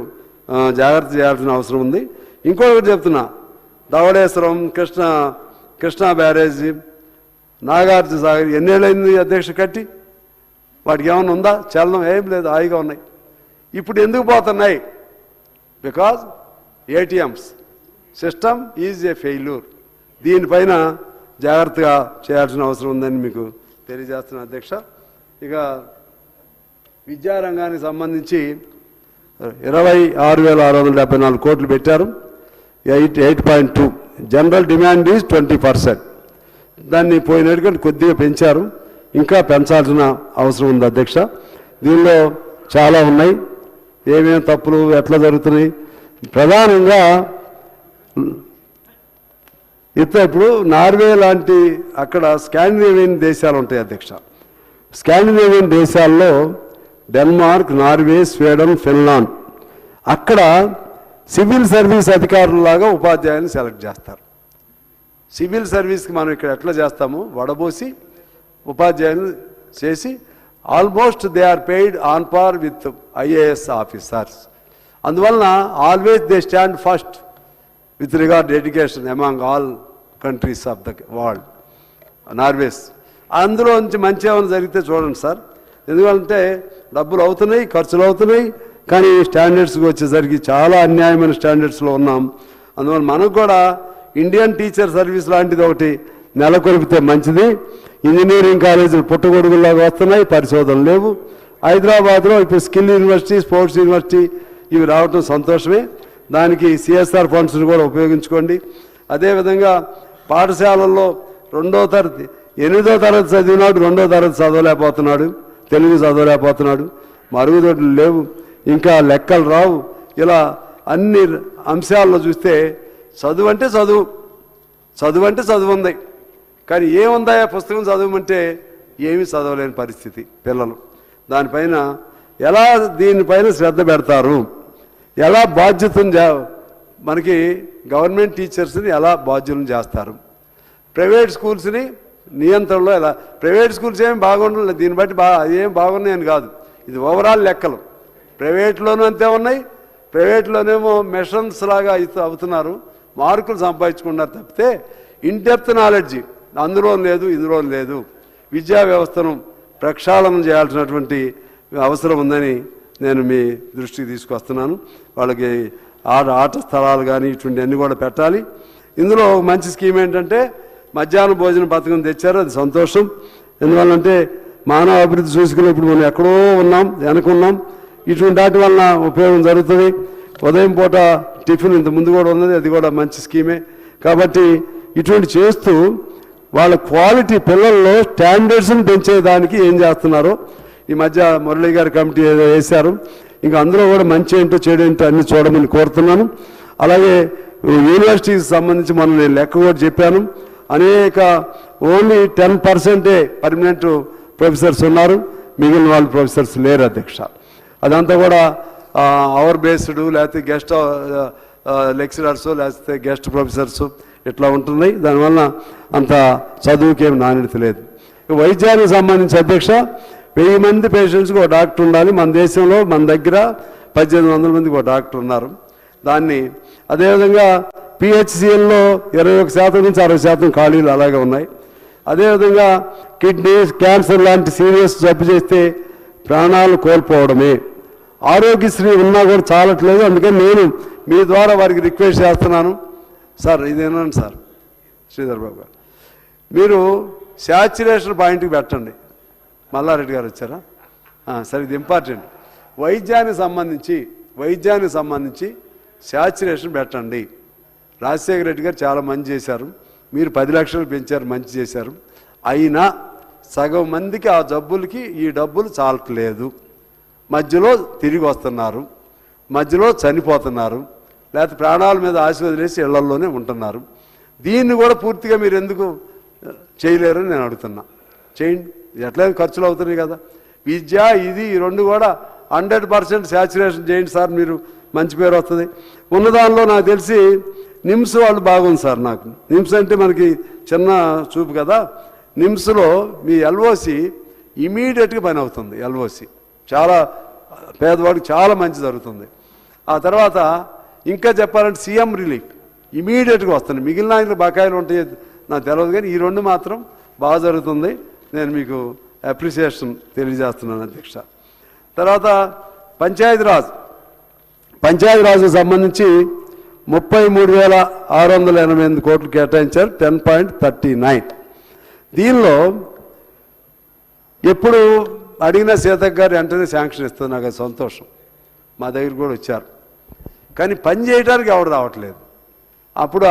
జాగ్రత్త చేయాల్సిన అవసరం ఉంది. ఇంకొకటి చెప్తున్నా, ధవళేశ్వరం కృష్ణా బ్యారేజీ, నాగార్జున సాగర్ ఎన్నేళ్ళైంది అధ్యక్ష కట్టి? వాటికి ఏమైనా ఉందా? చలనం ఏం లేదు, హాయిగా ఉన్నాయి. ఇప్పుడు ఎందుకు పోతున్నాయి? Because ATMs system is a failure. దీనిపైన జాగ్రత్తగా చేయాల్సిన అవసరం ఉందని మీకు తెలియజేస్తున్నాను అధ్యక్ష. ఇక విద్యారంగానికి సంబంధించి 26,674 కోట్లు పెట్టారు. 8.2 జనరల్ డిమాండ్ ఈజ్ 20%. దాన్ని పోయినట్టుగా కొద్దిగా పెంచారు, ఇంకా పెంచాల్సిన అవసరం ఉంది అధ్యక్ష. దీనిలో చాలా ఉన్నాయి, ఏమేమి తప్పులు ఎట్లా జరుగుతున్నాయి. ప్రధానంగా ఇప్పుడు నార్వే లాంటి అక్కడ స్కాండినేవియన్ దేశాలు ఉంటాయి అధ్యక్ష. స్కాండినేవియన్ దేశాల్లో డెన్మార్క్, నార్వే, స్వీడన్, ఫిన్లాండ్ అక్కడ సివిల్ సర్వీస్ అధికారులాగా ఉపాధ్యాయులను సెలెక్ట్ చేస్తారు. సివిల్ సర్వీస్కి మనం ఇక్కడ ఎట్లా చేస్తామో వడబోసి ఉపాధ్యాయులను చేసి almost they are paid on par with IAS officers. అందువలన always they stand first with regard education among all countries of the world. Norway's అందులో నుంచి మంచి ఏమైనా జరిగితే చూడండి సార్. ఎందుకంటే డబ్బులు అవుతున్నాయి, ఖర్చులు అవుతున్నాయి, కానీ స్టాండర్డ్స్కి వచ్చేసరికి చాలా అన్యాయమైన స్టాండర్డ్స్లో ఉన్నాం. అందువల్ల మనకు కూడా ఇండియన్ టీచర్ సర్వీస్ లాంటిది ఒకటి నెలకొల్పితే మంచిది. ఇంజనీరింగ్ కాలేజీలు పుట్టగొడుగుల్లాగా వస్తున్నాయి, పరిశోధనలు లేవు. హైదరాబాద్లో ఇప్పుడు స్కిల్ యూనివర్సిటీ, స్పోర్ట్స్ యూనివర్సిటీ ఇవి రావటం సంతోషమే. దానికి సిఎస్ఆర్ ఫండ్స్ని కూడా ఉపయోగించుకోండి. అదేవిధంగా పాఠశాలల్లో 8వ తరగతి చదివినాడు 2వ తరగతి చదవలేకపోతున్నాడు, తెలుగు చదవలేకపోతున్నాడు, మరుగుదొడ్లు లేవు, ఇంకా లెక్కలు రావు. ఇలా అన్ని అంశాల్లో చూస్తే చదువు అంటే చదువు ఉంది, కానీ ఏముందా పుస్తకం చదవమంటే ఏమీ చదవలేని పరిస్థితి పిల్లలు. దానిపైన ఎలా దీనిపైన శ్రద్ధ పెడతారు, ఎలా బాధ్యతను మనకి గవర్నమెంట్ టీచర్స్ని ఎలా బాధ్యులను చేస్తారు, ప్రైవేట్ స్కూల్స్ని నియంత్రణలో ఎలా. ప్రైవేట్ స్కూల్స్ ఏమి బాగుండలేదు, దీన్ని బట్టి ఏం బాగున్నాయని కాదు, ఇది ఓవరాల్ లెక్కలు. ప్రైవేట్లోనూ అంతే ఉన్నాయి, ప్రైవేట్లోనేమో మెషన్స్ లాగా అవుతున్నారు, మార్కులు సంపాదించుకున్నారు తప్పితే ఇన్డెప్త్ నాలెడ్జి అందులో లేదు, ఇందులో లేదు. విద్యా వ్యవస్థను ప్రక్షాళన చేయాల్సినటువంటి అవసరం ఉందని నేను మీ దృష్టికి తీసుకొస్తున్నాను. వాళ్ళకి ఆట స్థలాలు కానీ ఇటువంటి అన్నీ కూడా పెట్టాలి. ఇందులో మంచి స్కీమ్ ఏంటంటే మధ్యాహ్న భోజన పథకం తెచ్చారు, అది సంతోషం. ఎందువల్లంటే మానవ అభివృద్ధి చూసుకుని ఇప్పుడు మనం ఎక్కడో ఉన్నాం, వెనుకున్నాం. ఇటువంటి వాటి వలన ఉపయోగం జరుగుతుంది. ఉదయం పూట టిఫిన్ ఇంత ముందు కూడా ఉన్నది, అది కూడా మంచి స్కీమే. కాబట్టి ఇటువంటి చేస్తూ వాళ్ళ క్వాలిటీ పిల్లల్లో స్టాండర్డ్స్ని పెంచేదానికి ఏం చేస్తున్నారో ఈ మధ్య మురళీ గారి కమిటీ ఏదో వేశారు. ఇంకా అందులో కూడా మంచి ఏంటో చెడు ఏంటో అన్ని చూడమని కోరుతున్నాను. అలాగే యూనివర్సిటీకి సంబంధించి మనం నేను లెక్క కూడా చెప్పాను. అనేక ఓన్లీ 10% పర్మనెంట్ ప్రొఫెసర్స్ ఉన్నారు, మిగిలిన వాళ్ళు ప్రొఫెసర్స్ లేరు అధ్యక్ష. అదంతా కూడా అవర్ బేస్డ్ లేకపోతే గెస్ట్ లెక్చరర్స్ లేకపోతే గెస్ట్ ప్రొఫెసర్స్ ఇట్లా ఉంటున్నాయి. దానివల్ల అంత చదువుకేం నాణ్యత లేదు. వైద్యానికి సంబంధించి అధ్యక్ష 1000 మంది పేషెంట్స్కి ఒక డాక్టర్ ఉండాలి. మన దేశంలో మన దగ్గర 1800 మందికి ఒక డాక్టర్ ఉన్నారు. దాన్ని అదేవిధంగా పిహెచ్సిఎల్లో 21% నుంచి 60% ఖాళీలు అలాగే ఉన్నాయి. అదేవిధంగా కిడ్నీ క్యాన్సర్ లాంటి సీరియస్ జబ్బు చేస్తే ప్రాణాలు కోల్పోవడమే. ఆరోగ్యశ్రీ ఉన్నా కూడా చాలట్లేదు. అందుకని నేను మీ ద్వారా వారికి రిక్వెస్ట్ చేస్తున్నాను. సార్ ఇదేనండి సార్ శ్రీధర్ బాబు గారు, మీరు శాచ్యురేషన్ పాయింట్కి పెట్టండి. మల్లారెడ్డి గారు వచ్చారా? సరే, ఇది ఇంపార్టెంట్. వైద్యానికి సంబంధించి శాచ్యురేషన్ పెట్టండి. రాజశేఖర రెడ్డి గారు చాలా మంచి చేశారు, మీరు 10 లక్షలు పెంచారు, మంచి చేశారు. అయినా సగం మందికి ఆ జబ్బులకి ఈ డబ్బులు చాలట్లేదు. మధ్యలో తిరిగి వస్తున్నారు, మధ్యలో చనిపోతున్నారు, లేకపోతే ప్రాణాల మీద ఆశ వదిలేసి ఇళ్లల్లోనే ఉంటున్నారు. దీన్ని కూడా పూర్తిగా మీరు ఎందుకు చేయలేరని నేను అడుగుతున్నా. చేయండి, ఎట్లయినా ఖర్చులు అవుతున్నాయి కదా. విద్య ఇది ఈ రెండు కూడా 100% శాచ్యురేషన్ చేయండి సార్, మీరు మంచి పేరు వస్తుంది. ఉన్నదానిలో నాకు తెలిసి నిమ్స్ వాళ్ళు బాగుంది సార్. నాకు నిమ్స్ అంటే మనకి చిన్న చూపు కదా. నిమ్స్లో మీ ఎల్ఓసి ఇమీడియట్గా పని అవుతుంది. ఎల్ఓసి చాలా పేదవాడికి చాలా మంచి జరుగుతుంది. ఆ తర్వాత ఇంకా చెప్పాలంటే సీఎం రిలీఫ్ ఇమీడియట్గా వస్తుంది. మిగిలిన బకాయిలు ఉంటాయి నాకు తెలియదు, కానీ ఈ రెండు మాత్రం బాగా జరుగుతుంది. నేను మీకు అప్రిసియేషన్ తెలియజేస్తున్నాను అధ్యక్ష. తర్వాత పంచాయతీరాజ్కు సంబంధించి 33,688 కోట్లు కేటాయించారు, 10.39. దీనిలో ఎప్పుడు అడిగిన సీతక్క గారు వెంటనే శాంక్షన్ ఇస్తుంది, నాకు అది సంతోషం. మా దగ్గర కూడా వచ్చారు, కానీ పని చేయడానికి ఎవరు రావట్లేదు. అప్పుడు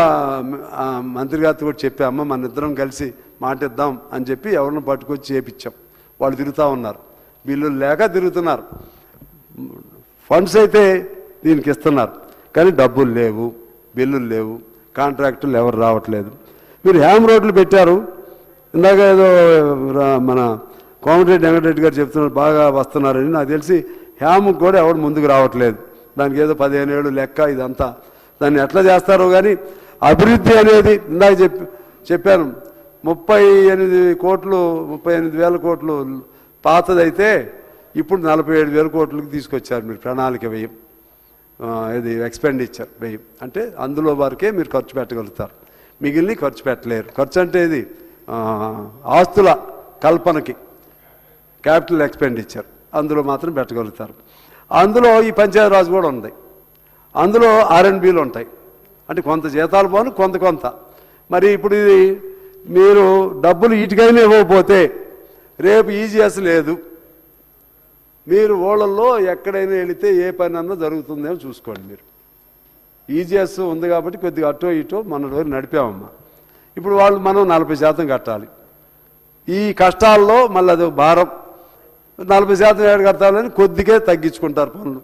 ఆ మంత్రి గారితో కూడా చెప్పామ్మ మన ఇద్దరం కలిసి మాట ఇద్దాం అని చెప్పి ఎవరిని పట్టుకొచ్చి చేపించాం. వాళ్ళు తిరుగుతూ ఉన్నారు, బిల్లులు లేక తిరుగుతున్నారు. ఫండ్స్ అయితే దీనికి ఇస్తున్నారు కానీ డబ్బులు లేవు, బిల్లులు లేవు, కాంట్రాక్టులు ఎవరు రావట్లేదు. మీరు హ్యామ్ రోడ్లు పెట్టారు, ఇందాక ఏదో మన కోమటిరెడ్డి వెంకటరెడ్డి గారు చెప్తున్నారు బాగా వస్తున్నారని. నాకు తెలిసి హ్యామ్కి కూడా ఎవరు ముందుకు రావట్లేదు. దానికి ఏదో 15 ఏళ్ళు లెక్క ఇదంతా. దాన్ని ఎట్లా చేస్తారో కానీ అభివృద్ధి అనేది ఇందాక చెప్పాను 38,000 కోట్లు పాతదైతే ఇప్పుడు 47,000 కోట్లకి తీసుకొచ్చారు మీరు ప్రణాళిక వ్యయం. ఇది ఎక్స్పెండిచర్ వ్యయం అంటే అందులో వరకే మీరు ఖర్చు పెట్టగలుగుతారు, మిగిలిన ఖర్చు పెట్టలేరు. ఖర్చు అంటే ఇది ఆస్తుల కల్పనకి క్యాపిటల్ ఎక్స్పెండిచర్ అందులో మాత్రం పెట్టగలుగుతారు. అందులో ఈ పంచాయతీరాజ్ కూడా ఉంది, అందులో R&Bలు ఉంటాయి. అంటే కొంత జీతాలు పోను కొంత. మరి ఇప్పుడు ఇది మీరు డబ్బులు ఇటుకైనా ఇవ్వకపోతే రేపు ఈజీఎస్ లేదు. మీరు ఊళ్ళల్లో ఎక్కడైనా వెళితే ఏ పని అన్నా జరుగుతుందేమో చూసుకోండి. మీరు ఈజీఎస్ ఉంది కాబట్టి కొద్దిగా అటో ఇటో మన రోజు నడిపామమ్మా. ఇప్పుడు వాళ్ళు మనం 40% కట్టాలి. ఈ కష్టాల్లో మళ్ళీ అది భారం. 40% ఏడు కట్టాలని కొద్దిగా తగ్గించుకుంటారు పనులు.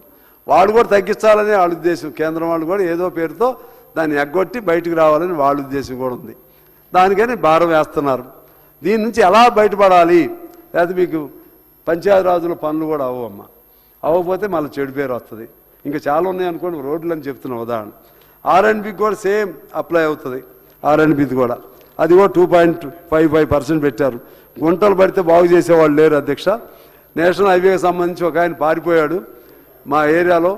వాళ్ళు కూడా తగ్గించాలని వాళ్ళ ఉద్దేశం. కేంద్రం వాళ్ళు కూడా ఏదో పేరుతో దాన్ని ఎగ్గొట్టి బయటకు రావాలని వాళ్ళ ఉద్దేశం కూడా ఉంది. దానికని భారం వేస్తున్నారు. దీని నుంచి ఎలా బయటపడాలి? లేకపోతే మీకు పంచాయతీరాజుల పనులు కూడా అవ్వమ్మా. అవ్వకపోతే మళ్ళీ చెడు పేరు వస్తుంది. ఇంకా చాలా ఉన్నాయి అనుకోండి, రోడ్లు అని చెప్తున్న ఉదాహరణ. R&Bకి కూడా సేమ్ అప్లై అవుతుంది. R&Bది కూడా అది కూడా 2.55% పెట్టారు. గుంటలు పడితే బాగు చేసేవాళ్ళు లేరు అధ్యక్ష. నేషనల్ హైవేకి సంబంధించి ఒక ఆయన పారిపోయాడు మా ఏరియాలో.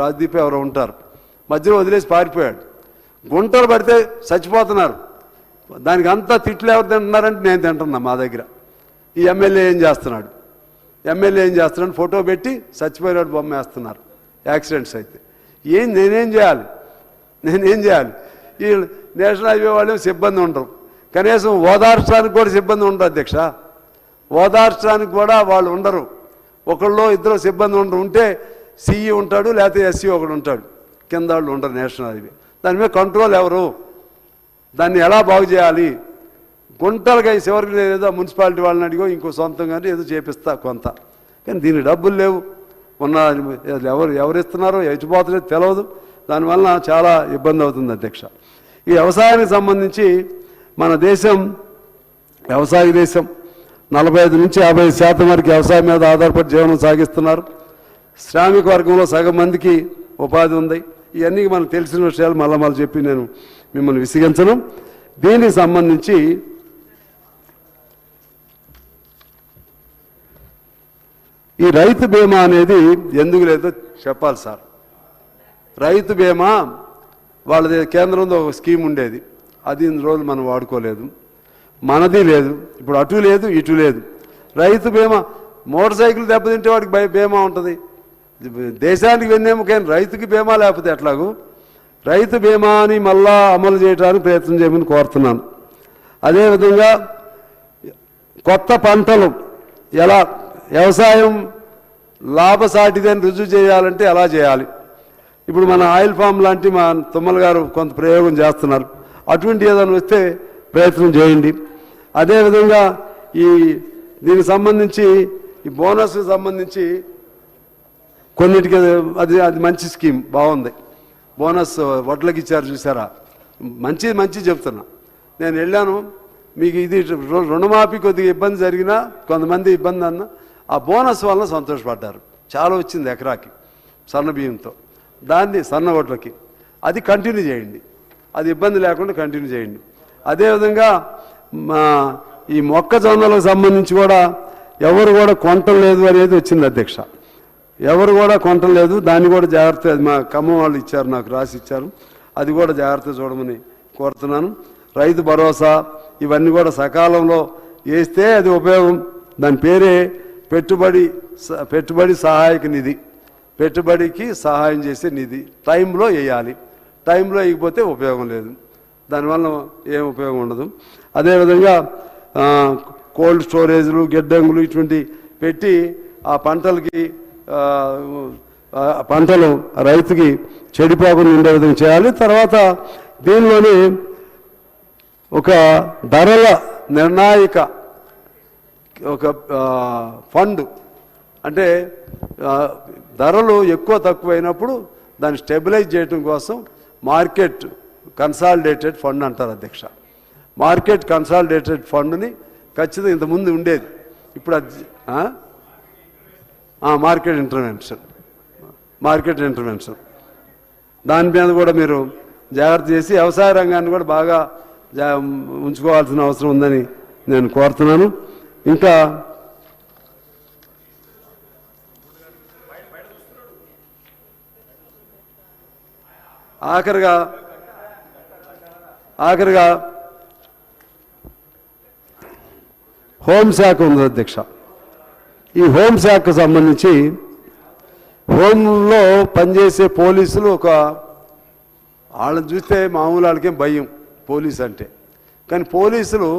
రాజ్దీప్ ఎవరో ఉంటారు, మధ్యలో వదిలేసి పారిపోయాడు. గుంటలు పడితే చచ్చిపోతున్నారు. దానికి అంతా తిట్లు ఎవరు తింటున్నారంటే నేను తింటున్నా మా దగ్గర. ఈ ఎమ్మెల్యే ఏం చేస్తున్నాడు ఫోటో పెట్టి చచ్చిపోయినాడు బొమ్మ వేస్తున్నారు యాక్సిడెంట్స్ అయితే. నేనేం చేయాలి? ఈ నేషనల్ హైవే వాళ్ళు సిబ్బంది ఉండరు, కనీసం ఓదార్చడానికి కూడా సిబ్బంది ఉండరు అధ్యక్ష. ఓదార్చడానికి కూడా వాళ్ళు ఉండరు. ఒకళ్ళు ఇద్దరు సిబ్బంది ఉండరు. ఉంటే సిఈ ఉంటాడు, లేకపోతే ఎస్సీ ఒకడు ఉంటాడు, కింద వాళ్ళు ఉండరు. నేషనల్ హైవే దాని మీద కంట్రోల్ ఎవరు? దాన్ని ఎలా బాగు చేయాలి? గుంటలుగా చివరికి ఏదో మున్సిపాలిటీ వాళ్ళని అడిగో ఇంకో సొంతంగానే ఏదో చేపిస్తా కొంత, కానీ దీనికి డబ్బులు లేవు. ఉన్న ఎవరు ఇస్తున్నారో ఎచ్చిపోతుందో తెలియదు. దానివల్ల చాలా ఇబ్బంది అవుతుంది అధ్యక్ష. ఈ వ్యవసాయానికి సంబంధించి మన దేశం వ్యవసాయ దేశం. 45 నుంచి 50% వరకు వ్యవసాయం మీద ఆధారపడి జీవనం సాగిస్తున్నారు. శ్రామిక వర్గంలో సగం మందికి ఉపాధి ఉంది. ఇవన్నీ మనకు తెలిసిన విషయాలు మళ్ళీ చెప్పి నేను మిమ్మల్ని విసిగించను. దీనికి సంబంధించి ఈ రైతు బీమా అనేది ఎందుకు లేదో చెప్పాలి సార్. రైతు బీమా వాళ్ళది కేంద్రంలో ఒక స్కీమ్ ఉండేది, అది ఇన్ని రోజులు మనం వాడుకోలేదు. మనది లేదు, ఇప్పుడు అటు లేదు ఇటు లేదు. రైతు బీమా మోటార్ సైకిల్ దెబ్బతింటే వాడికి బీమా ఉంటుంది. దేశానికి వెన్నెముకైన రైతుకి బీమా లేకపోతే ఎట్లాగూ? రైతు బీమాని మళ్ళా అమలు చేయడానికి ప్రయత్నం చేయమని కోరుతున్నాను. అదేవిధంగా కొత్త పంటలు ఎలా వ్యవసాయం లాభసాటిదని రుజువు చేయాలంటే ఎలా చేయాలి? ఇప్పుడు మన ఆయిల్ ఫామ్ లాంటి మా తుమ్మల గారు కొంత ప్రయోగం చేస్తున్నారు. అటువంటి ఏదైనా వస్తే ప్రయత్నం చేయండి. అదేవిధంగా దీనికి సంబంధించి ఈ బోనస్కి సంబంధించి కొన్నిటికి అది మంచి స్కీమ్, బాగుంది. బోనస్ వడ్లకి ఇచ్చారు చూసారా, మంచి చెప్తున్నా. నేను వెళ్ళాను, మీకు ఇది రుణమాఫీ కొద్దిగా ఇబ్బంది జరిగినా కొంతమంది ఇబ్బంది అన్న ఆ బోనస్ వల్ల సంతోషపడ్డారు. చాలా వచ్చింది ఎకరాకి సన్న బియ్యంతో, దాన్ని సన్న వడ్లకి అది కంటిన్యూ చేయండి. అది ఇబ్బంది లేకుండా కంటిన్యూ చేయండి. అదేవిధంగా ఈ మొక్కజొన్నలకు సంబంధించి కూడా ఎవరు కూడా కొనటం లేదు అనేది వచ్చింది అధ్యక్ష. ఎవరు కూడా కొనటం లేదు, దాన్ని కూడా జాగ్రత్త, మా ఖమ్మం వాళ్ళు ఇచ్చారు, నాకు రాసి ఇచ్చారు, అది కూడా జాగ్రత్త చూడమని కోరుతున్నాను. రైతు భరోసా ఇవన్నీ కూడా సకాలంలో వేస్తే అది ఉపయోగం. దాని పేరే పెట్టుబడి సహాయక నిధి, పెట్టుబడికి సహాయం చేసే నిధి. టైంలో వేయాలి, టైంలో వేయకపోతే ఉపయోగం లేదు, దానివల్ల ఏం ఉపయోగం ఉండదు. అదేవిధంగా కోల్డ్ స్టోరేజ్లు గిడ్డంగులు ఇటువంటి పెట్టి ఆ పంటలకి పంటలు రైతుకి చెడిపోకుండా ఉండే విధంగా చేయాలి. తర్వాత దీనిలోని ఒక ధరల నిర్ణాయక ఒక ఫండ్, అంటే ధరలు ఎక్కువ తక్కువైనప్పుడు దాన్ని స్టెబిలైజ్ చేయడం కోసం మార్కెట్ కన్సాలిడేటెడ్ ఫండ్ అంటారు అధ్యక్ష. మార్కెట్ కన్సాలిడేటెడ్ ఫండ్ని ఖచ్చితంగా ఇంతకుముందు ఉండేది, ఇప్పుడు అది మార్కెట్ ఇంటర్వెన్షన్ దాని మీద కూడా మీరు జాగ్రత్త చేసి వ్యవసాయ రంగాన్ని కూడా బాగా ఉంచుకోవాల్సిన అవసరం ఉందని నేను కోరుతున్నాను. ఇంకా ఆఖరిగా హోంశాఖ ఉంది అధ్యక్ష. ఈ హోంశాఖకు సంబంధించి హోంలో పనిచేసే పోలీసులు వాళ్ళని చూస్తే మామూలు వాళ్ళకేం భయం పోలీసు అంటే, కానీ పోలీసులు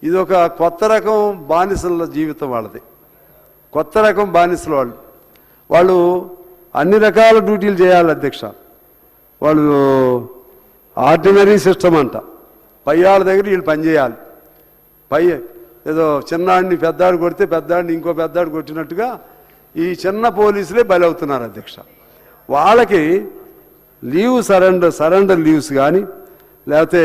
ఇది ఒక కొత్త రకం బానిసల జీవితం వాళ్ళది, కొత్త రకం బానిసలు వాళ్ళు అన్ని రకాల డ్యూటీలు చేయాలి అధ్యక్ష. వాళ్ళు ఆర్డినరీ సిస్టమ్ అంట, పై వాళ్ళ దగ్గర వీళ్ళు పనిచేయాలి. ఏదో చిన్నాడిని పెద్దాడు కొడితే పెద్దాడిని ఇంకో పెద్దాడు కొట్టినట్టుగా ఈ చిన్న పోలీసులే బలవుతున్నారు అధ్యక్ష. వాళ్ళకి సరెండర్ లీవ్స్ కానీ, లేకపోతే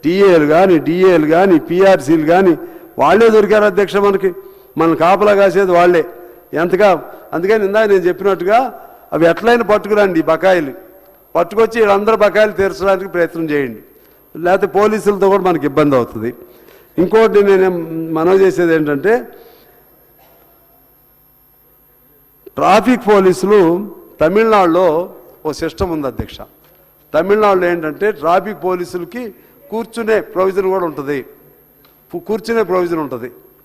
టీఏలు కానీ, డిఏలు కానీ, పిఆర్సీలు కానీ వాళ్ళే దొరికారు అధ్యక్ష. మన కాపలా కాసేది వాళ్ళే ఎంతగా. అందుకని ఇందాక నేను చెప్పినట్టుగా అవి ఎట్లయినా పట్టుకురండి, బకాయిలు పట్టుకొచ్చి వీళ్ళందరూ బకాయిలు తీర్చడానికి ప్రయత్నం చేయండి, లేకపోతే పోలీసులతో కూడా మనకి ఇబ్బంది అవుతుంది. ఇంకోటి నేను మనవి చేసేది ఏంటంటే, ట్రాఫిక్ పోలీసులు తమిళనాడులో ఓ సిస్టమ్ ఉంది అధ్యక్ష. తమిళనాడులో ఏంటంటే ట్రాఫిక్ పోలీసులకి కూర్చునే ప్రొవిజన్ కూడా ఉంటుంది,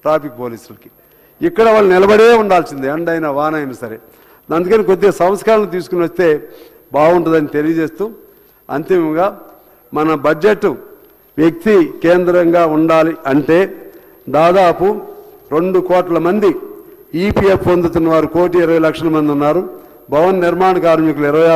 ట్రాఫిక్ పోలీసులకి. ఇక్కడ వాళ్ళు నిలబడే ఉండాల్సిందే, ఎండైనా వాన అయినా సరే. అందుకని కొద్దిగా సంస్కరణలు తీసుకుని వస్తే బాగుంటుందని తెలియజేస్తూ, అంతిమంగా మన బడ్జెట్ వ్యక్తి కేంద్రంగా ఉండాలి అంటే దాదాపు 2 కోట్ల మంది ఈపీఎఫ్ పొందుతున్న వారు 1,20,00,000 మంది ఉన్నారు. భవన నిర్మాణ కార్మికులు 26